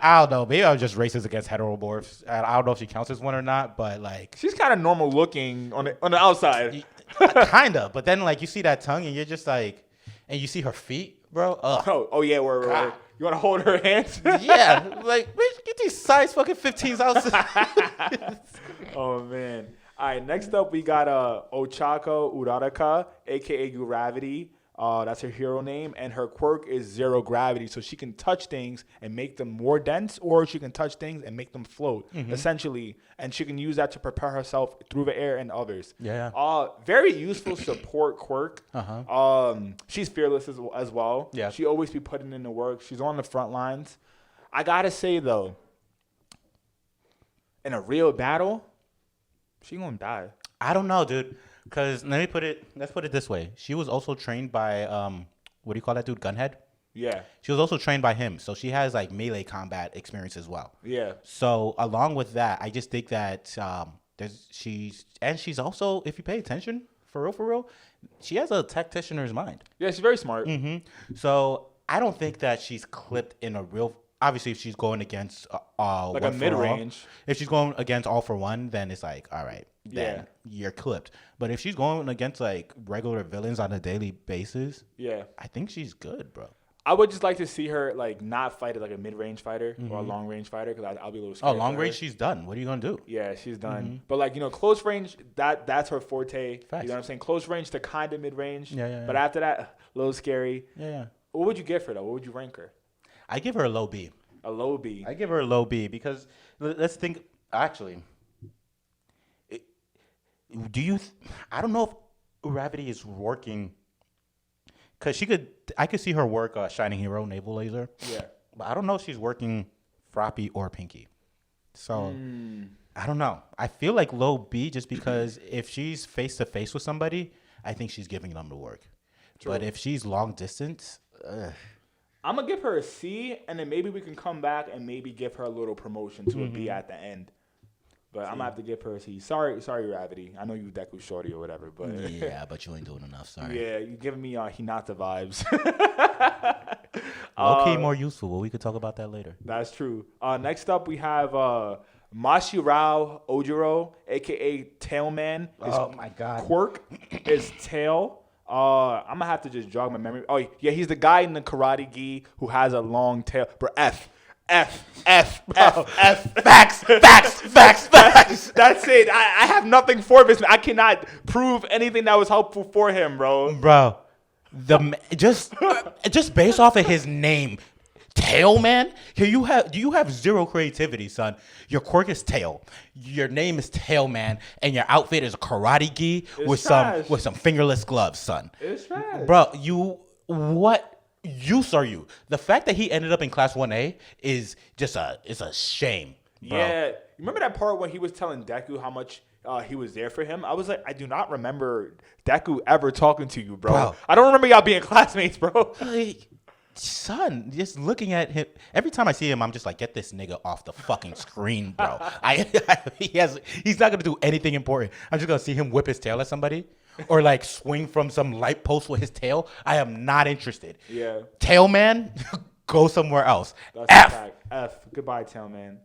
I don't know. Maybe I'm just racist against heteromorphs. I don't know if she counts as one or not, but like she's kind of normal looking on the outside. Kind of, but then like you see that tongue and you're just like, and you see her feet. Bro, oh yeah, where you want to hold her hands? Yeah, like bitch, get these size fucking 15s out. Oh man! All right, next up we got Ochako Uraraka, aka Gravity. That's her hero name, and her quirk is zero gravity, so she can touch things and make them more dense, or she can touch things and make them float, essentially. And she can use that to prepare herself through the air and others. Yeah. Very useful support quirk. She's fearless as well. Yeah. She always be putting in the work. She's on the front lines. I gotta say though, in a real battle, she gonna die. I don't know, dude. Because let's put it this way. She was also trained by what do you call that dude? Gunhead. Yeah. She was also trained by him, so she has like melee combat experience as well. Yeah. So along with that, I just think that she's also, if you pay attention, for real, she has a tacticianer's mind. Yeah, she's very smart. So I don't think that she's clipped in a real. Obviously, if she's going against Like a mid-range. if she's going against all for one, then it's like, all right, then you're clipped. But if she's going against like regular villains on a daily basis, Yeah. I think she's good, bro. I would just like to see her like not fight like a mid-range fighter or a long-range fighter because I'll be a little scared. Oh, long for range, her. she's done. What are you gonna do? Yeah, she's done. But like close range, that's her forte. Facts. You know what I'm saying? Close range to kind of mid-range. Yeah. But after that, a little scary. Yeah. What would you give her though? What would you rank her? I give her a low B. A low B. I give her a low B because let's think. Actually, I don't know if Gravity is working because I could see her work Shining Hero Naval Laser. Yeah. But I don't know if she's working Froppy or Pinky. So I don't know. I feel like low B just because if she's face to face with somebody, I think she's giving them the work. True. But if she's long distance, I'm gonna give her a C, and then maybe we can come back and maybe give her a little promotion to a B at the end. But I'm gonna have to give her a C. Sorry, Gravity. I know you Deku Shorty or whatever, but yeah, but you ain't doing enough. Sorry. yeah, you're giving me Hinata vibes. Low key more useful, but we could talk about that later. That's true. Next up, we have Mashirao Ojiro, aka Tailman. Oh my God. Quirk is Tail. I'm gonna have to just jog my memory. Oh yeah, he's the guy in the karate gi who has a long tail. Bro, F. Facts. That's it. I have nothing for this. I cannot prove anything that was helpful for him, bro. Bro, just based off of his name, Tail Man. Here you have zero creativity, son. Your quirk is Tail. Your name is Tail Man, and your outfit is a karate gi with some fingerless gloves, son. It's trash. Bro, what use are you? The fact that he ended up in Class 1A is just a shame. Bro. Yeah, you remember that part when he was telling Deku how much he was there for him? I was like, I do not remember Deku ever talking to you, bro. I don't remember y'all being classmates, bro. Like, son, just looking at him, every time I see him, I'm just like, get this nigga off the fucking screen, bro. He's not gonna do anything important. I'm just gonna see him whip his tail at somebody or like swing from some light post with his tail. I am not interested. Yeah. Tail Man, go somewhere else. That's F. a fact. F. Goodbye, Tailman.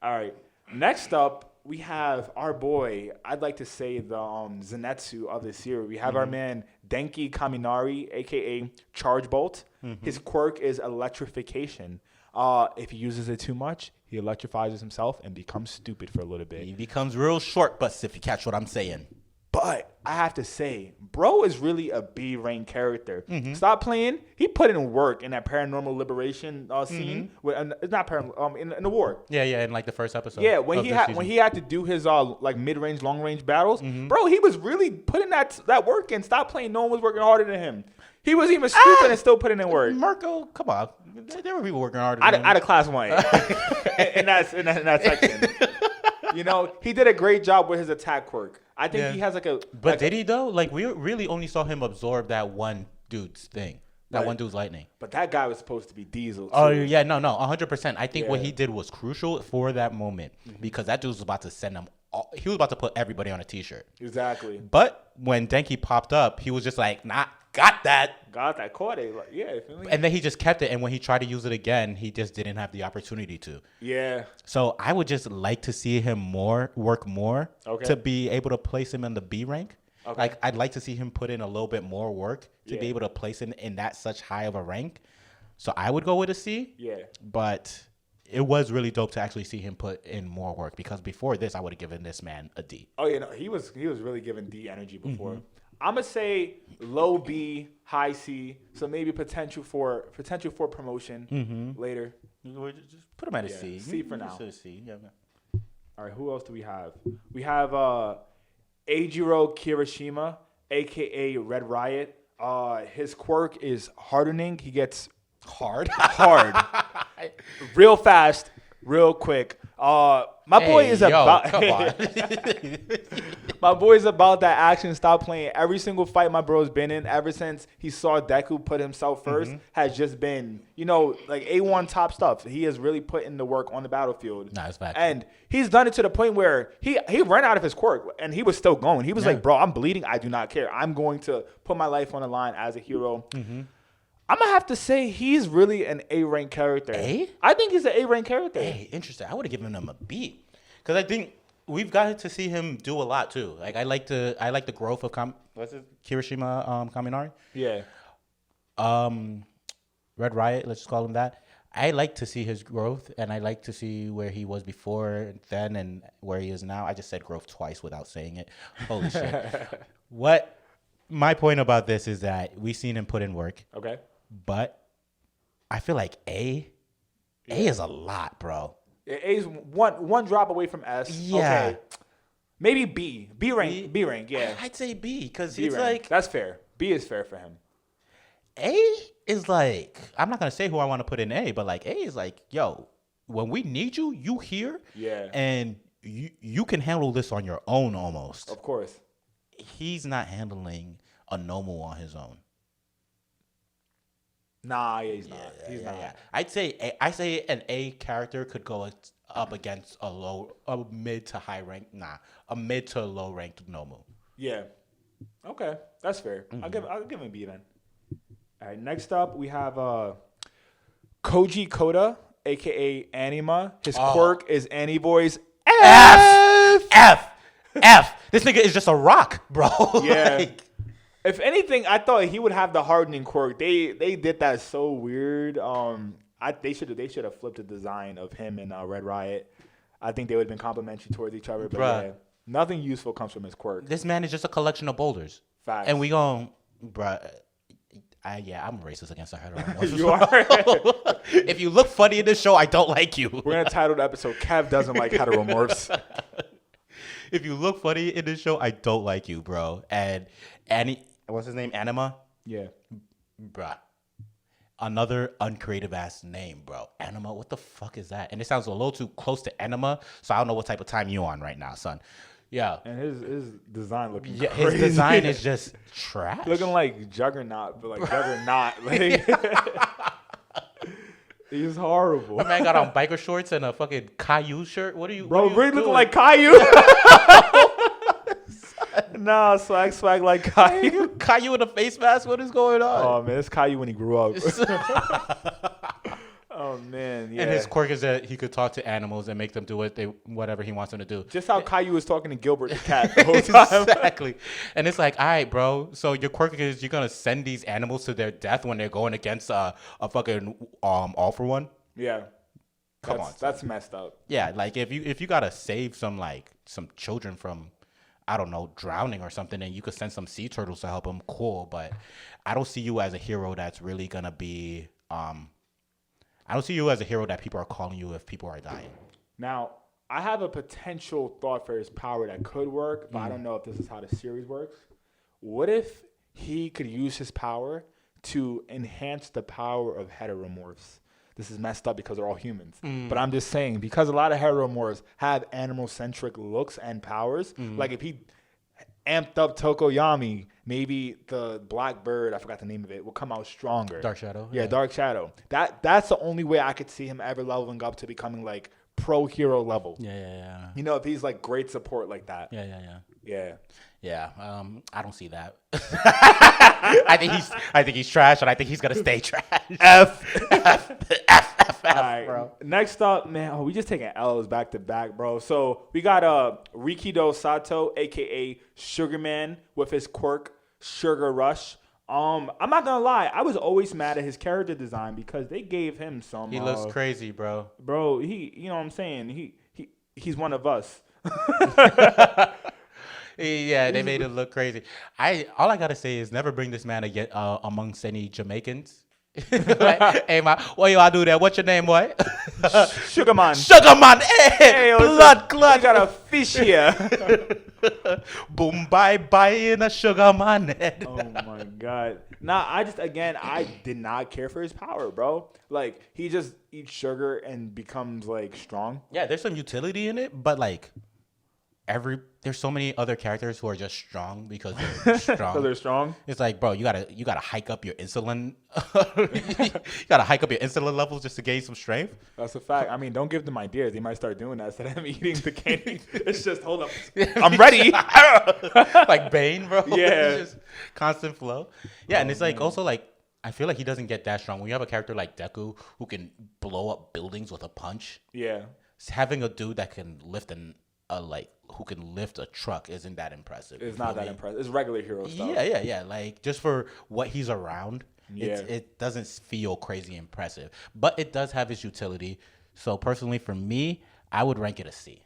All right. Next up, we have our boy, I'd like to say the Zenitsu of this series. We have our man Denki Kaminari, a.k.a. Charge Bolt. His quirk is electrification. If he uses it too much, he electrifies himself and becomes stupid for a little bit. He becomes real short butts if you catch what I'm saying. But I have to say, bro is really a B-rank character. Stop playing. He put in work in that Paranormal Liberation scene. It's not paranormal. In the war. Yeah, in like the first episode. Yeah, when he had to do his like mid-range, long-range battles, bro, he was really putting that work in. Stop playing. No one was working harder than him. He was even stupid and still putting in work. Marco, come on. There were people working harder than him. Out of Class 1 in that section. You know, he did a great job with his attack quirk. I think he has But did he though? Like we really only saw him absorb that one dude's thing. That one dude's lightning. But that guy was supposed to be Diesel too. Oh yeah, no, 100%. I think what he did was crucial for that moment because that dude was about to send him. He was about to put everybody on a T-shirt. Exactly. But when Denki popped up, he was just like, "Nah, got that." Caught it. Like, yeah. And then he just kept it. And when he tried to use it again, he just didn't have the opportunity to. Yeah. So I would just like to see him work more to be able to place him in the B rank. Okay. Like I'd like to see him put in a little bit more work to be able to place him in that such high of a rank. So I would go with a C. Yeah. But it was really dope to actually see him put in more work because before this, I would have given this man a D. Oh yeah, no, he was really giving D energy before. I'm gonna say low B, high C. So maybe potential for promotion later. Just put him at a C. C for now. C. Yeah, man. All right, who else do we have? We have Eijiro Kirishima, aka Red Riot. His quirk is hardening. He gets hard, real fast, real quick. My boy is about. Come on. My boy's about that action. Stop playing. Every single fight my bro's been in, ever since he saw Deku put himself 1st, has just been, like A1 top stuff. He has really put in the work on the battlefield. Nah, it's fact. And he's done it to the point where he ran out of his quirk, and he was still going. He was like, bro, I'm bleeding. I do not care. I'm going to put my life on the line as a hero. I'm going to have to say he's really an A-rank character. A? I think he's an A-rank character. Hey, interesting. I would have given him a B. Because I think we've gotten to see him do a lot, too. Like, I like the growth of Kirishima Kaminari? Yeah. Red Riot, let's just call him that. I like to see his growth, and I like to see where he was before then and where he is now. I just said growth twice without saying it. Holy shit. My point about this is that we've seen him put in work. Okay. But I feel like A is a lot, bro. A's one drop away from S. Yeah. Okay. Maybe B. B rank, yeah. I'd say B because B it's rank. like That's fair. B is fair for him. A is like, I'm not going to say who I want to put in A, but like A is like, yo, when we need you, you here. Yeah. And you can handle this on your own almost. Of course. He's not handling a Nomu on his own. Nah, yeah, he's not. He's not. Yeah. I say an A character could go up against a mid to high rank, a mid to low ranked Nomu. Yeah. Okay, that's fair. I'll give him a B then. All right, next up we have Koji Koda, aka Anima. His quirk is Annie-Boy's F. This nigga is just a rock, bro. Yeah. Like, if anything, I thought he would have the hardening quirk. They did that so weird. They should have flipped the design of him and Red Riot. I think they would have been complimentary towards each other. But yeah, nothing useful comes from his quirk. this man is just a collection of boulders. Facts. And we gon', bruh. I'm racist against the heteros. You are. If you look funny in this show, I don't like you. We're gonna title the episode "Kev doesn't like heteromorphs." If you look funny in this show, I don't like you, bro. And Annie, what's his name? Anima? Yeah. Bruh. Another uncreative ass name, bro. Anima, what the fuck is that? And it sounds a little too close to enema, so I don't know what type of time you on right now, son. Yeah. And his design looking Yeah, crazy. his design is just trash. looking like Juggernaut, but like Juggernaut. Like, he's horrible. My man got on biker shorts and a fucking Caillou shirt. What are you, Bro, what are you really looking doing? like Caillou. Nah, swag like Caillou. Caillou in a face mask? What is going on? Oh man, it's Caillou when he grew up. Oh man, yeah. And his quirk is that he could talk to animals and make them do whatever he wants them to do. Just how Caillou was talking to Gilbert the cat the whole time. Exactly. And it's like, all right, bro. So your quirk is you're gonna send these animals to their death when they're going against a fucking all for one. Yeah. Come on, That's messed up. Yeah, like if you gotta save some children from, I don't know, drowning or something, and you could send some sea turtles to help them, cool. But I don't see you as a hero that's really gonna be I don't see you as a hero that people are calling you if people are dying. Now, I have a potential thought for his power that could work, but I don't know if this is how the series works. What if he could use his power to enhance the power of heteromorphs? This is messed up because they're all humans. But I'm just saying, because a lot of heteromorphs have animal-centric looks and powers, like if he amped up Tokoyami, maybe the black bird, I forgot the name of it, will come out stronger. Dark Shadow. Yeah, Dark Shadow. That's the only way I could see him ever leveling up to becoming like pro hero level. Yeah. You know, if he's like great support like that. Yeah. Yeah. I don't see that. I think he's trash, and I think he's gonna stay trash. All right, bro. Next up, man, we just taking L's back to back, bro. So we got Rikido Sato, aka Sugarman, with his quirk Sugar Rush. I'm not gonna lie, I was always mad at his character design because they gave him some. He looks crazy, bro. Bro, you know what I'm saying? He's one of us. Yeah, they made it look crazy. All I gotta say is never bring this man again amongst any Jamaicans. Like, hey, why you all do that? What's your name, boy? Sugar man. Sugar man. Hey, blood clot. I got a fish here. Boom, bye in a sugar man head. Oh my god. Nah, I did not care for his power, bro. Like, he just eats sugar and becomes like strong. Yeah, there's some utility in it, but like there's so many other characters who are just strong because they're strong. So they're strong. It's like, bro, you gotta hike up your insulin. You gotta hike up your insulin levels just to gain some strength. That's a fact. I mean, don't give them ideas. They might start doing that instead of them eating the candy. It's just, hold up, I'm ready. Like Bane, bro. Yeah. It's just constant flow. Yeah, and it's like also like I feel like he doesn't get that strong when you have a character like Deku who can blow up buildings with a punch. Yeah. Having a dude that can lift who can lift a truck isn't that impressive. It's not that impressive. It's regular hero stuff. Yeah. Like just for what he's around, it doesn't feel crazy impressive, but it does have its utility. So personally, for me, I would rank it a C.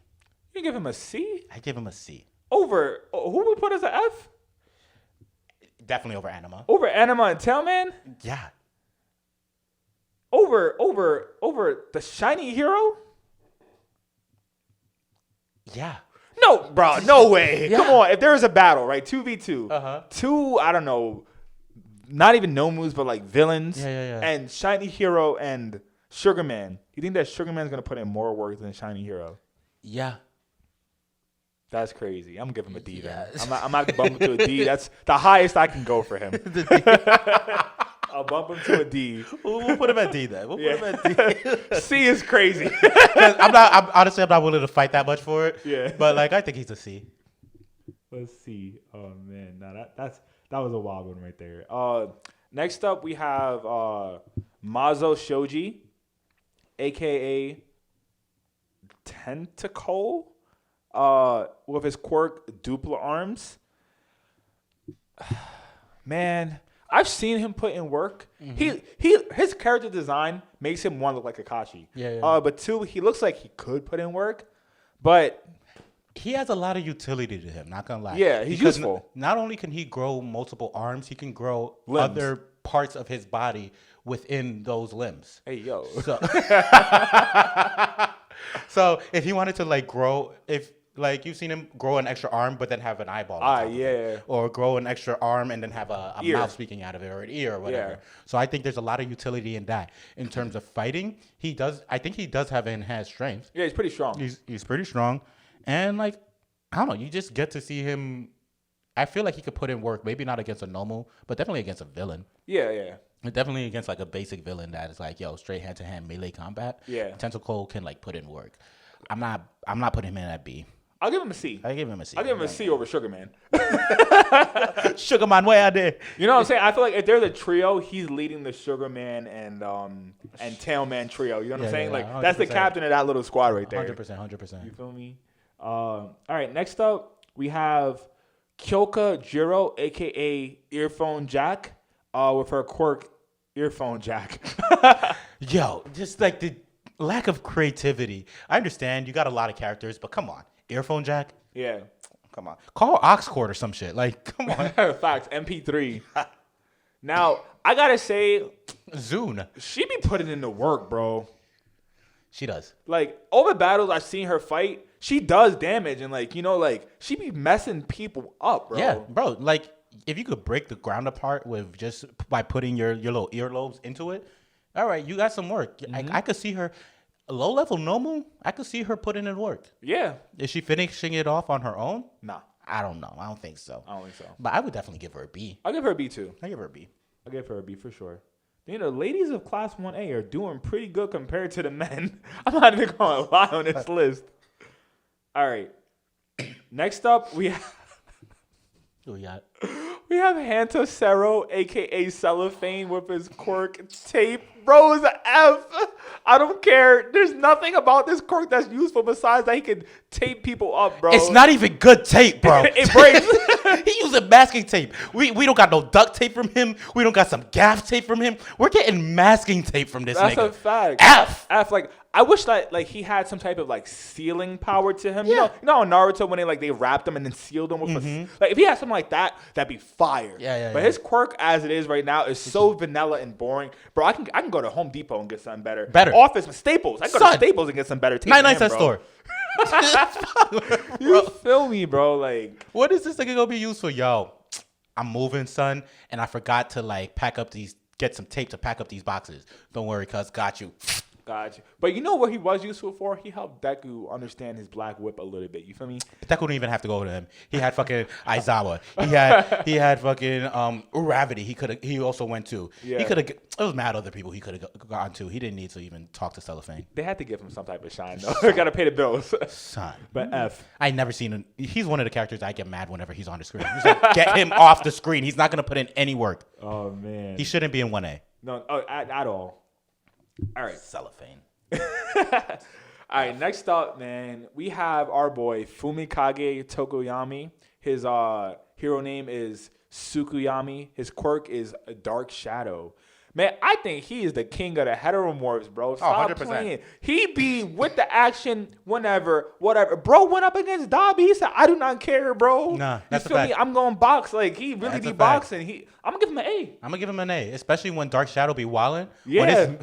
You give him a C? I give him a C. Over who we put as an F? Definitely over Anima. Over Anima and Tailman? Yeah. Over the shiny hero? Yeah. No, bro, no way. Yeah. Come on. If there was a battle, right? 2v2. Uh-huh. Two, I don't know, not even no moves, but like villains. Yeah. And Shiny Hero and Sugar Man. You think that Sugar Man's going to put in more work than Shiny Hero? Yeah. That's crazy. I'm going to give him a D then. Yes. I'm not going to bump him to a D. That's the highest I can go for him. I'll bump him to a D. We'll put him at D then. We'll put him at D. C is crazy. Honestly, I'm not willing to fight that much for it. Yeah. But like, I think he's a C. Let's see. Oh man, that was a wild one right there. Next up we have Mazo Shoji, aka Tentacle, with his quirk Dupla Arms. Man, I've seen him put in work. Mm-hmm. His character design makes him one look like Kakashi. Yeah. But two, he looks like he could put in work, but he has a lot of utility to him, not gonna lie. Yeah, he's because useful. Not only can he grow multiple arms, he can grow Limbs. other parts of his body within those limbs. Hey yo. So if he wanted to like grow, if like you've seen him grow an extra arm but then have an eyeball on top of it, or grow an extra arm and then have a mouth speaking out of it, or an ear or whatever. Yeah. So I think there's a lot of utility in that. In terms of fighting, I think he does have enhanced strength. Yeah, he's pretty strong. He's pretty strong. And like, I don't know, you just get to see him. I feel like he could put in work, maybe not against a normal, but definitely against a villain. Yeah. Definitely against like a basic villain that is like, yo, straight hand to hand melee combat. Yeah. Tentacle can like put in work. I'm not putting him in at B. I'll give him a C. I give him a C. I'll give him a C over Sugar Man. Sugar Man, way out there. You know what I'm saying? I feel like if there's a trio, he's leading the Sugar Man and Tailman trio. You know what I'm saying? Yeah, like that's the 100%. captain of that little squad right there. 100%. You feel me? All right. Next up, we have Kyoka Jiro, aka Earphone Jack, with her quirk Earphone Jack. Yo, just like the lack of creativity. I understand you got a lot of characters, but come on, Earphone Jack. Yeah. Come on, call Oxcord or some shit. Like, come on. Facts. MP3. Now I gotta say, Zune. she be putting in the work, bro. She does. Like, all the battles I've seen her fight, she does damage. And, like, you know, like, she be messing people up, bro. Yeah, bro. Like, if you could break the ground apart with just by putting your little earlobes into it, all right, you got some work. Mm-hmm. I could see her, low-level Nomu, I could see her putting in work. Yeah. Is she finishing it off on her own? Nah. I don't know. I don't think so. I don't think so. But I would definitely give her a B. I'll give her a B, too. I give her a B. I'll give her a B for sure. You know, ladies of Class 1A are doing pretty good compared to the men. I'm not even going to lie on this list. All right. Next up, we have Hanta Sero, a.k.a. Cellophane, with his quirk Tape Bro is an F. I don't care. There's nothing about this quirk that's useful besides that he can tape people up, bro. It's not even good tape, bro. It breaks. He using masking tape. We don't got no duct tape from him. We don't got some gaff tape from him. We're getting masking tape from this That's nigga. a fact. F. Like, I wish that like he had some type of like sealing power to him. Yeah. You know in Naruto when they wrapped him and then sealed him with like if he had something like that, that'd be fire. Yeah. But his quirk as it is right now is so vanilla and boring. Bro, I can go to Home Depot and get something better. Office with Staples. I can go to Son. Staples and get some better tape. 99 cent store. You feel me, bro? Like, What is this nigga gonna be used for? Yo, I'm moving, son, and I forgot to like get some tape to pack up these boxes. Don't worry, cuz got you. gotcha. But you know what he was useful for? He helped Deku understand his black whip a little bit. You feel me? That couldn't even have to go to him. He had fucking Aizawa. He had fucking Uravity. He also went to. Yeah. He could have. It was mad other people he could have gone to. He didn't need to even talk to Cellophane. They had to give him some type of shine though. Gotta pay the bills. Son. But F. I never seen him. He's one of the characters I get mad whenever he's on the screen. He's like, get him off the screen. He's not gonna put in any work. Oh man. He shouldn't be in 1A. No, at all. All right. Cellophane. All right, next up, man, we have our boy Fumikage Tokoyami. His hero name is Tsukuyami. His quirk is a dark shadow. Man, I think he is the king of the heteromorphs, bro. Stop 100%. playing. He be with the action whenever, whatever. Bro went up against Dobby. He said, I do not care, bro. Nah, that's you a feel me? fact. I'm going box. Like, he really That's be a fact. boxing. I'm going to give him an A. I'm gonna give him an A, especially when Dark Shadow be wildin'. Yeah.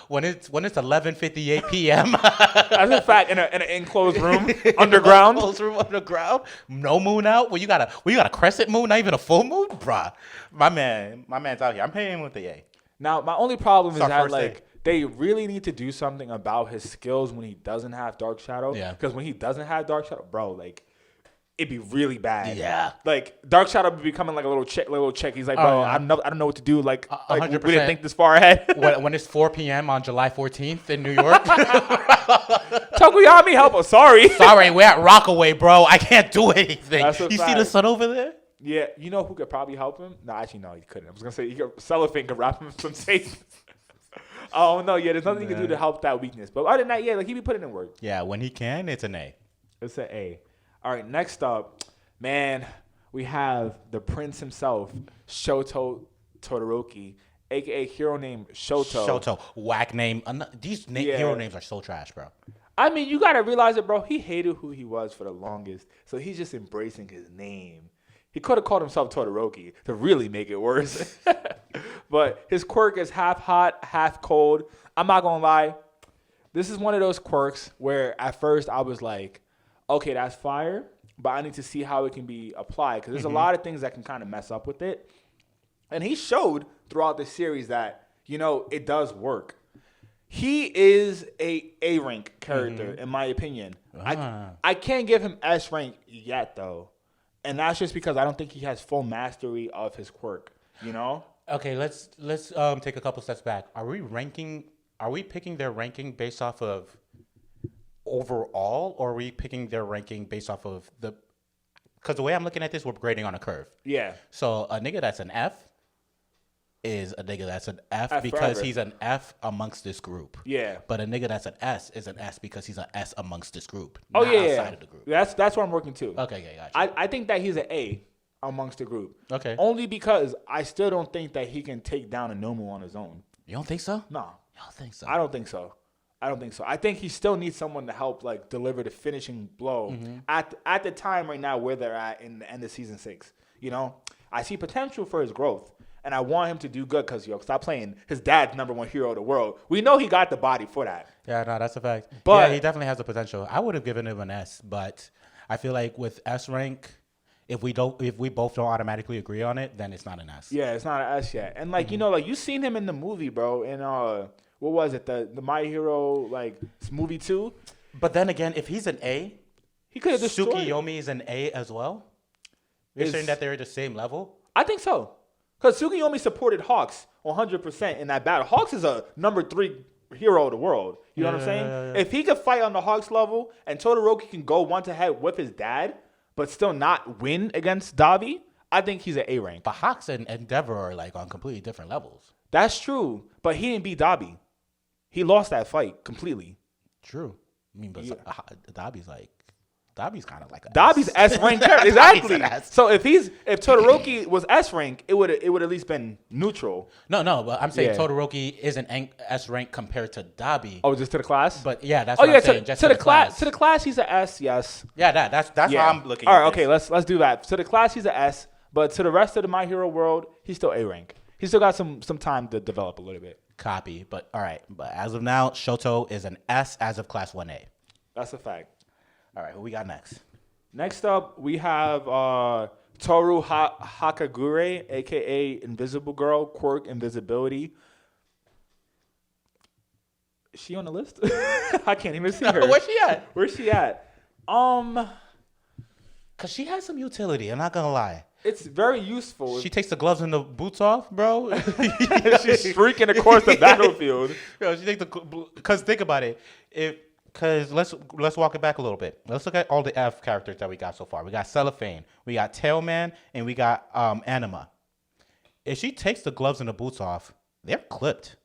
When it's 11:58 p.m. That's a fact. In an enclosed room, underground. Enclosed room underground. No moon out. Well, you got a crescent moon, not even a full moon, bruh. My man's out here. I'm paying him with the A. Now, my only problem is our that, first like, they really need to do something about his skills when he doesn't have Dark Shadow. Yeah. Because when he doesn't have Dark Shadow, bro, like, it'd be really bad. Yeah. Like, Dark Shadow be becoming like a little chick. He's like, bro, yeah. I don't know what to do. Like we 100%. didn't think this far ahead. when it's 4 p.m. on July 14th in New York. Tokoyami, help us. Sorry. Sorry, we're at Rockaway, bro. I can't do anything. That's a You see fact. the sun over there? Yeah, you know who could probably help him? No, actually, no, he couldn't. I was going to say, Cellophane could wrap him some tape. Oh, no, yeah, there's nothing you can do to help that weakness. But other than that, yeah, like, he be putting in work. Yeah, when he can, it's an A. It's an A. All right, next up, man, we have the prince himself, Shoto Todoroki, a.k.a. hero named Shoto. Shoto, whack name. These Yeah. hero names are so trash, bro. I mean, you got to realize it, bro. He hated who he was for the longest, so he's just embracing his name. He could have called himself Todoroki to really make it worse. But his quirk is half hot, half cold. I'm not going to lie. This is one of those quirks where at first I was like, okay, that's fire, but I need to see how it can be applied because there's a lot of things that can kind of mess up with it. And he showed throughout the series that, you know, it does work. He is a A-rank character, in my opinion. I can't give him S-rank yet, though. And that's just because I don't think he has full mastery of his quirk, you know? Okay, let's take a couple steps back. Are we picking their ranking based off of overall, or are we picking their ranking based off of because the way I'm looking at this, we're grading on a curve. Yeah. So a nigga that's an F is a nigga that's an F because forever. he's an F amongst this group. Yeah. But a nigga that's an S is an S because he's an S amongst this group. Oh, not yeah, outside yeah. of the group. That's what I'm working to. Okay, gotcha. I think that he's an A amongst the group. Okay. Only because I still don't think that he can take down a Nomu on his own. You don't think so? No. You don't think so? I don't think so. I think he still needs someone to help like deliver the finishing blow at the time right now where they're at in the end of season 6. You know, I see potential for his growth, and I want him to do good because stop playing his dad's #1 hero of the world. We know he got the body for that. Yeah, no, that's a fact. But- yeah, he definitely has the potential. I would have given him an S, but I feel like with S rank, if we both don't automatically agree on it, then it's not an S. Yeah, it's not an S yet. And like you know, like you seen him in the movie, bro. In what was it? The My Hero like movie 2. But then again, if he's an A, He could have destroyed. Tsukiyomi is an A as well. You're Is- saying that they're at the same level? I think so. Because Tsukiyomi supported Hawks 100% in that battle. Hawks is a #3 hero of the world. You know what I'm saying? Yeah. If he could fight on the Hawks level and Todoroki can go one-to-head with his dad, but still not win against Dabi, I think he's an A rank. But Hawks and Endeavor are like on completely different levels. That's true, but he didn't beat Dobby. He lost that fight completely. True. I mean, but Dobby's kind of like a Dobby's S rank character. Exactly. So if Todoroki was S rank, it would at least been neutral. No, but I'm saying Yeah. Todoroki is an S rank compared to Dobby. Oh, just to the class? But yeah, that's what I'm saying. Just to the class. To the class, he's an S. Yes. Yeah, that's how I'm looking. All at right. this. Okay. Let's do that. To the class, he's an S. But to the rest of the My Hero world, he's still A rank. He's still got some time to develop a little bit. Copy, but all right. But as of now, Shoto is an S as of class 1A. That's a fact. All right, who we got next? Next up, we have Toru Hakagure, a.k.a. Invisible Girl, quirk invisibility. Is she on the list? I can't even see her. Where's she at? Where's she at? Cause she has some utility. I'm not gonna lie. It's very useful. She takes the gloves and the boots off, bro. She's freaking across the battlefield. Yo, she takes cause think about it. Cause let's walk it back a little bit. Let's look at all the F characters that we got so far. We got Cellophane, we got Tailman, and we got Anima. If she takes the gloves and the boots off, they're clipped.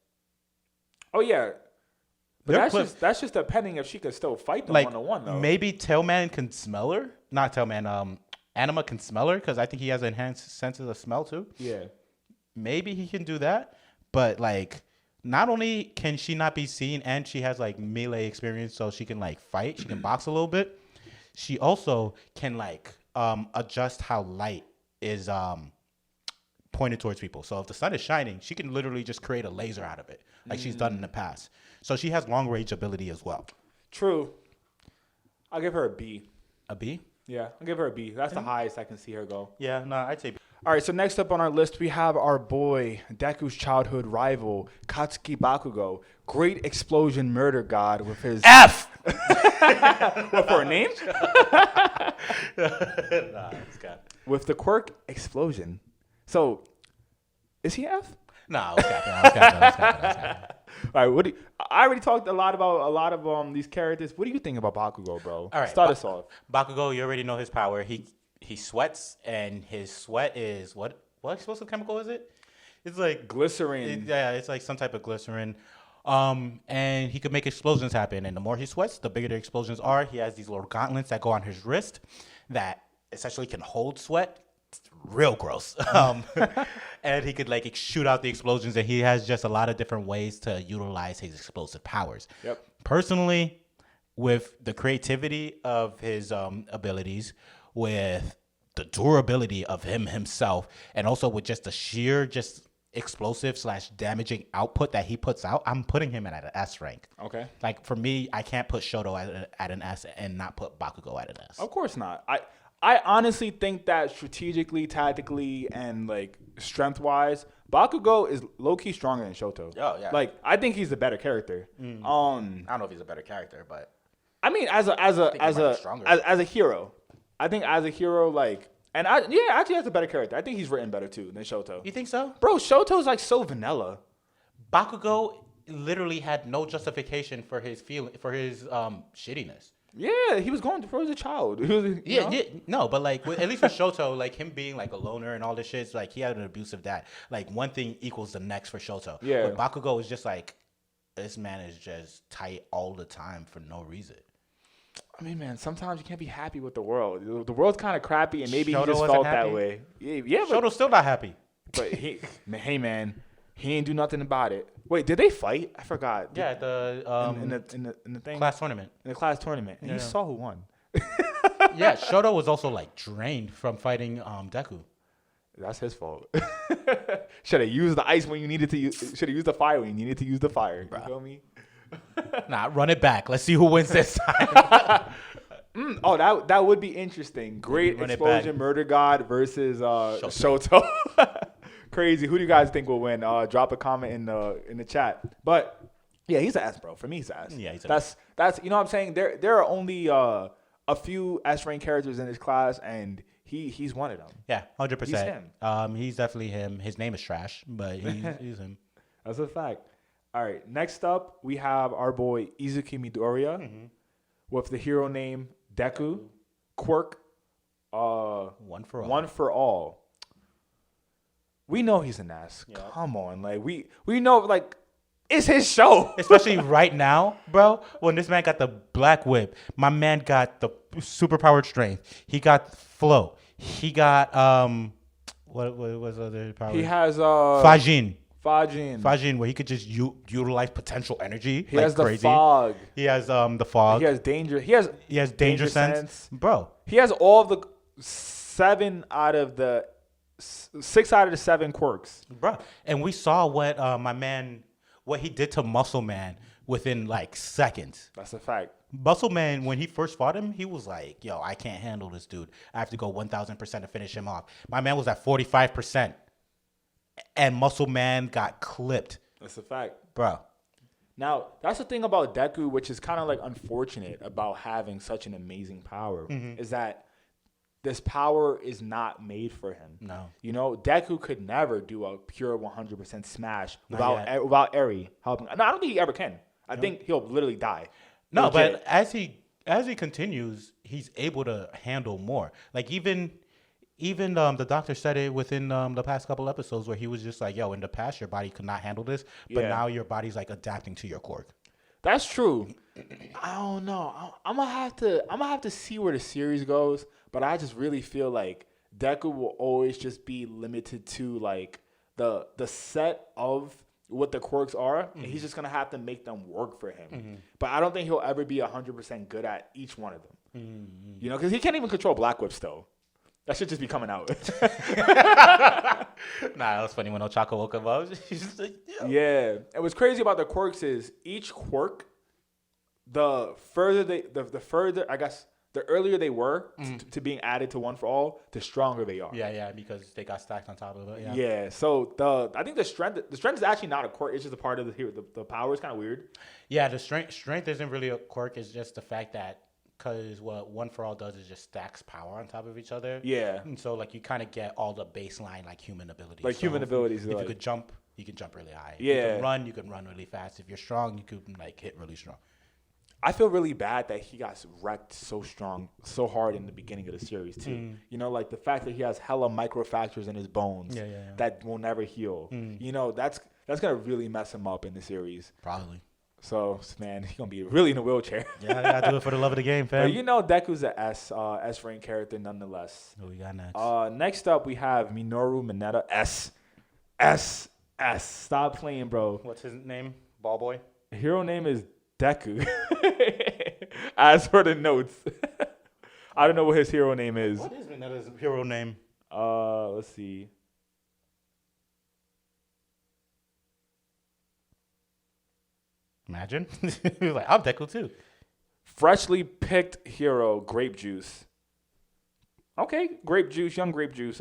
Oh yeah. But They're that's just depending if she can still fight them like one-on-one though. maybe Tailman can smell her. Not Tailman. Anima can smell her because I think he has enhanced senses of smell too. Yeah. Maybe he can do that, but like, not only can she not be seen, and she has like melee experience, so she can like fight. She can box a little bit. She also can like adjust how light is pointed towards people. So if the sun is shining, she can literally just create a laser out of it, like she's done in the past. So she has long range ability as well. True. I'll give her a B. A B? Yeah, I'll give her a B. That's the highest I can see her go. Yeah, no, I'd say B. All right, so next up on our list, we have our boy, Deku's childhood rival, Katsuki Bakugo, great explosion murder god with his... F! What, for a name? Nah, it's got... With the quirk explosion. So, is he F? Nah, I was capping. All right, I already talked a lot of these characters. What do you think about Bakugo, bro? All right, Start us off. Bakugo, you already know his power. He sweats, and his sweat is what explosive chemical is it? It's like Glycerin. it's like some type of glycerin. And he could make explosions happen. And the more he sweats, the bigger the explosions are. He has these little gauntlets that go on his wrist that essentially can hold sweat. It's real gross. And he could like shoot out the explosions, and he has just a lot of different ways to utilize his explosive powers. Yep. Personally, with the creativity of his abilities, with the durability of himself, and also with just the sheer explosive / damaging output that he puts out, I'm putting him at an S rank. Okay. Like for me, I can't put Shoto at an S and not put Bakugo at an S. Of course not. I honestly think that strategically, tactically, and like strength-wise, Bakugo is low-key stronger than Shoto. Oh, yeah. Like I think he's a better character. I don't know if he's a better character, but I mean, as a hero, I think as a hero, like, and actually has a better character. I think he's written better too than Shoto. you think so? Bro, Shoto's like so vanilla. Bakugo literally had no justification for his shittiness. Yeah, he was going through as a child. He was, you know? No, but like at least with Shoto, like him being like a loner and all this shit, it's like he had an abusive dad. Like one thing equals the next for Shoto. Yeah. But Bakugo is just like, this man is just tight all the time for no reason. I mean, man, sometimes you can't be happy with the world. The world's kind of crappy, and maybe Shoto he just wasn't felt happy? that way. Yeah, but Shoto's still not happy. hey, man, he ain't do nothing about it. Wait, did they fight? I forgot. Yeah, at the in the thing class tournament. in the class tournament, and you Yeah. saw who won. Yeah, Shoto was also like drained from fighting Deku. That's his fault. Should have used the ice when you needed to use. Should have used the fire when you needed to use the fire. You feel me? Nah, run it back. Let's see who wins this time. Oh, that would be interesting. Great Run it explosion, back. murder god versus Shoto. Crazy. Who do you guys think will win? Drop a comment in the chat. But yeah, he's an S, bro. For me, he's an S. Yeah, he's an that's you know what I'm saying. There are only a few S rank characters in this class, and he's one of them. Yeah, 100%. He's him. He's definitely him. His name is trash, but he's him. That's a fact. All right. Next up, we have our boy Izuki Midoriya with the hero name Deku, quirk, One for all. One for all. We know he's an ass. Yeah. Come on, like we know, like it's his show. Especially right now, bro, when this man got the black whip. My man got the superpowered strength. He got flow. He got what was other power? He has Fajin. Fajin, where he could just utilize potential energy. He like has the crazy. fog. He has the fog. He has danger. He has danger sense. Bro. He has all of the 6 out of the 7 quirks. Bro. And we saw what what he did to Muscle Man within like seconds. That's a fact. Muscle Man, when he first fought him, he was like, yo, I can't handle this dude. I have to go 1,000% to finish him off. My man was at 45%. And Muscle Man got clipped. That's a fact. Bro. Now, that's the thing about Deku, which is kind of like unfortunate about having such an amazing power, is that this power is not made for him. No. You know, Deku could never do a pure 100% smash Not yet. without Eri helping. No, I don't think he ever can. I think he'll literally die. No, Legit. but as he continues, he's able to handle more. Like even the doctor said it within the past couple episodes where he was just like, yo, in the past your body could not handle this, but Yeah. now your body's like adapting to your quirk. That's true. I don't know. I'm gonna have to see where the series goes, but I just really feel like Deku will always just be limited to like the set of what the quirks are, and he's just gonna have to make them work for him. But I don't think he'll ever be 100% good at each one of them. You know, because he can't even control Black Whip still. That should just be coming out. Nah, that was funny when Ochako woke him up. He's just like, yo. Yeah. And what's crazy about the quirks is each quirk, the earlier they were to being added to One for All, the stronger they are. Yeah, because they got stacked on top of it. Yeah. Yeah. So I think the strength is actually not a quirk. It's just a part of the power. Is kind of weird. Yeah, the strength isn't really a quirk. It's just the fact that because what One for All does is just stacks power on top of each other. Yeah. And so like you kind of get all the baseline like human abilities. Like human abilities, If you like- could jump, you can jump really high. Yeah. You can run really fast. If you're strong, you could like hit really strong. I feel really bad that he got wrecked so hard in the beginning of the series too. You know, like the fact that he has hella microfractures in his bones Yeah. that will never heal. You know, that's gonna really mess him up in the series. Probably. So man, he's gonna be really in a wheelchair. Yeah, I gotta do it for the love of the game, fam. But you know, Deku's a S rank character nonetheless. Who we got next? Next up we have Minoru Mineta S. Stop playing, bro. What's his name? Ball boy. Hero name is Deku. As for the notes, I don't know what his hero name is. What is Mineta's hero name? Let's see. Imagine. He was like, I'm Deku too. Freshly picked hero, grape juice. Okay, grape juice, young grape juice.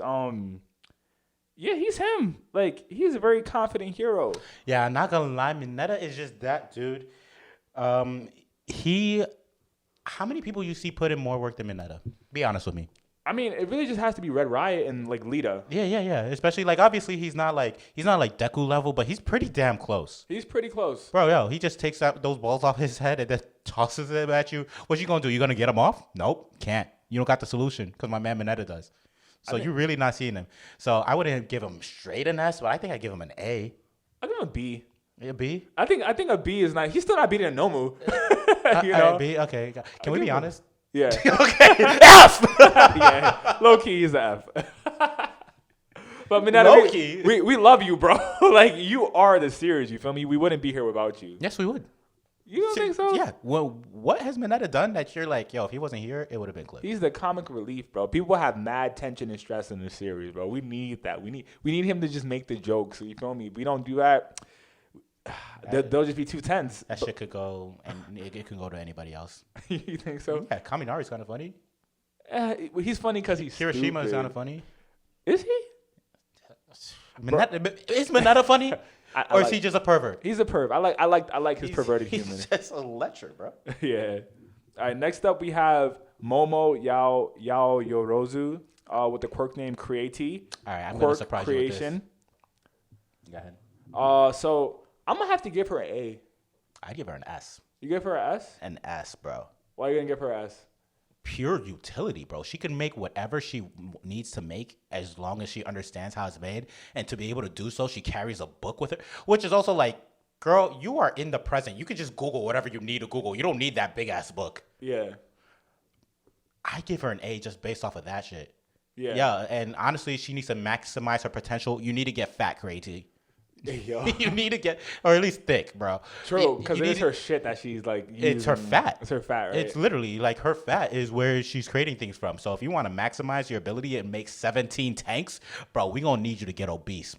Yeah, he's him. Like, he's a very confident hero. Yeah, I'm not gonna lie, Mineta is just that dude. How many people you see put in more work than Mineta? Be honest with me. I mean, it really just has to be Red Riot and like Lita. Yeah. Especially like obviously he's not like Deku level, but he's pretty damn close. He's pretty close. Bro, yo, he just takes those balls off his head and then tosses them at you. What you gonna do? You gonna get them off? Nope, can't. You don't got the solution because my man Mineta does. So you're really not seeing him. So I wouldn't give him straight an S, but I think I'd give him an A. I give him a B. A B? I think a B is not. He's still not beating a Nomu. You A know? B? Okay. Can we be honest? Yeah. Okay. F! Yeah. Low key is a F. But Mineta, Low-key? we love you, bro. Like, you are the series, you feel me? We wouldn't be here without you. Yes, we would. You don't think so? Yeah. Well, what has Mineta done that you're like, yo, if he wasn't here, it would have been clipped? He's the comic relief, bro. People have mad tension and stress in the series, bro. We need that. We need him to just make the jokes. You feel me? If we don't do that, they'll just be too tense. That shit could go, and it can go to anybody else. You think so? Yeah, Kaminari's kind of funny. He's funny because he's Hiroshima is stupid. kind of funny. Is he? Is Mineta funny? Or is like- he just a pervert? He's a perv. I like his perverted human. He's just a lecher, bro. Yeah. All right. Next up, we have Momo Yao Yorozu with the quirk name Creati. All right, I'm Quirk going to surprise creation. you with this. Go ahead. So I'm gonna have to give her an A. I'd give her an S. You give her an S? An S, bro. Why are you gonna give her an S? pure utility, bro. She can make whatever she needs to make as long as she understands how it's made. And to be able to do so, she carries a book with her, which is also like, girl, you are in the present. You can just Google whatever you need to Google. You don't need that big ass book. Yeah. I give her an A just based off of that shit. Yeah. Yeah, and honestly, she needs to maximize her potential. You need to get fat, crazy. Yo. You need to get, or at least thick, bro. True, because You it is need- her shit that she's like using. It's her fat. It's her fat, right? It's literally like her fat is where she's creating things from. So if you want to maximize your ability and make 17 tanks, bro, we gonna need you to get obese.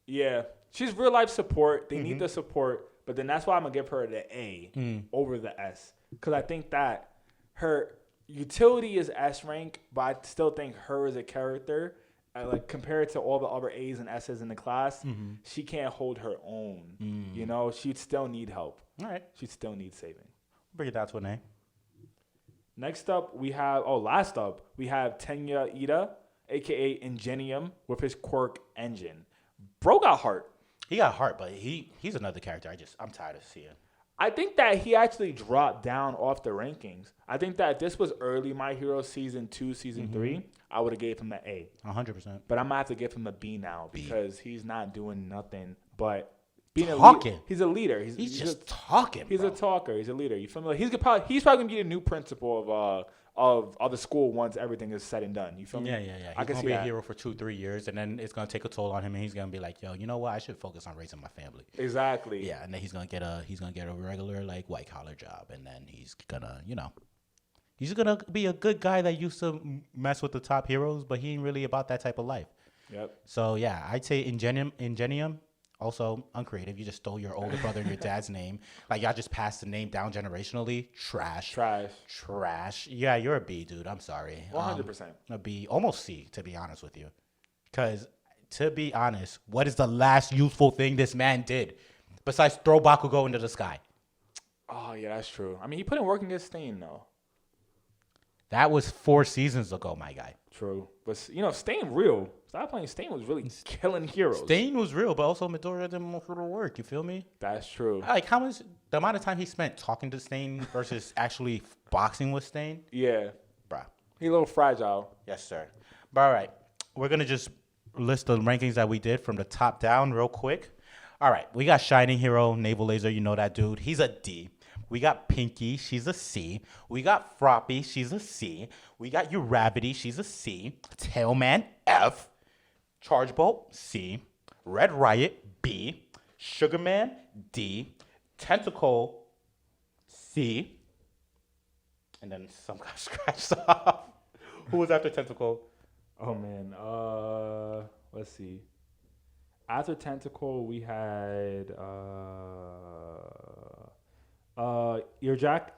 Yeah. She's real life support. They Mm-hmm. need the support, but then that's why I'm gonna give her the A Mm. over the S. Because I think that her utility is S rank, but I still think her as a character, like compared to all the other A's and S's in the class, Mm-hmm. she can't hold her own. Mm. You know, she'd still need help. All right, She'd still need saving. bring it down to an A. Next up, last up, we have Tenya Ida, aka Ingenium, with his quirk engine. Bro got heart. He got heart, but he's another character. I'm tired of seeing. I think that he actually dropped down off the rankings. I think that if this was early My Hero season 2, season 3, I would have gave him an A. 100%. But I'm gonna have to give him a B now because he's not doing nothing but being Talking. a leader. He's a leader. He's just talking. He's bro. a talker. He's a leader. You feel me? He's probably gonna be the new principal of the school once everything is said and done. You feel me? Yeah. I He's can gonna see be that. a hero for 2-3 years, and then it's gonna take a toll on him, and he's gonna be like, "Yo, you know what? I should focus on raising my family." Exactly. Yeah, and then he's gonna get a regular like white collar job, and then he's gonna he's gonna be a good guy that used to mess with the top heroes, but he ain't really about that type of life. Yep. So yeah, I'd say Ingenium. Also uncreative. You just stole your older brother and your dad's name. Like y'all just passed the name down generationally. Trash. Yeah, you're a B, dude. I'm sorry. 100%. A B, almost C, to be honest with you. Because to be honest, what is the last useful thing this man did besides throw Bakugo into the sky? Oh yeah, that's true. I mean, he put in work against Stain though. That was 4 seasons ago, my guy. True, but Stain real. Stop playing. Stain was really killing heroes. Stain was real, but also Midoriya did most of the work. You feel me? That's true. Like how much the amount of time he spent talking to Stain versus actually boxing with Stain, Yeah, bruh. he a little fragile. Yes, sir. But all right, we're gonna just list the rankings that we did from the top down real quick. All right, we got Shining Hero, Naval Laser. You know that dude. He's a D. We got Pinky. She's a C. We got Froppy. She's a C. We got Uravity. She's a C. Tailman, F. Charge Bolt, C. Red Riot, B. Sugarman, D. Tentacle, C. And then some got scratched off. Who was after Tentacle? Oh man. Let's see. After Tentacle, we had Earjack.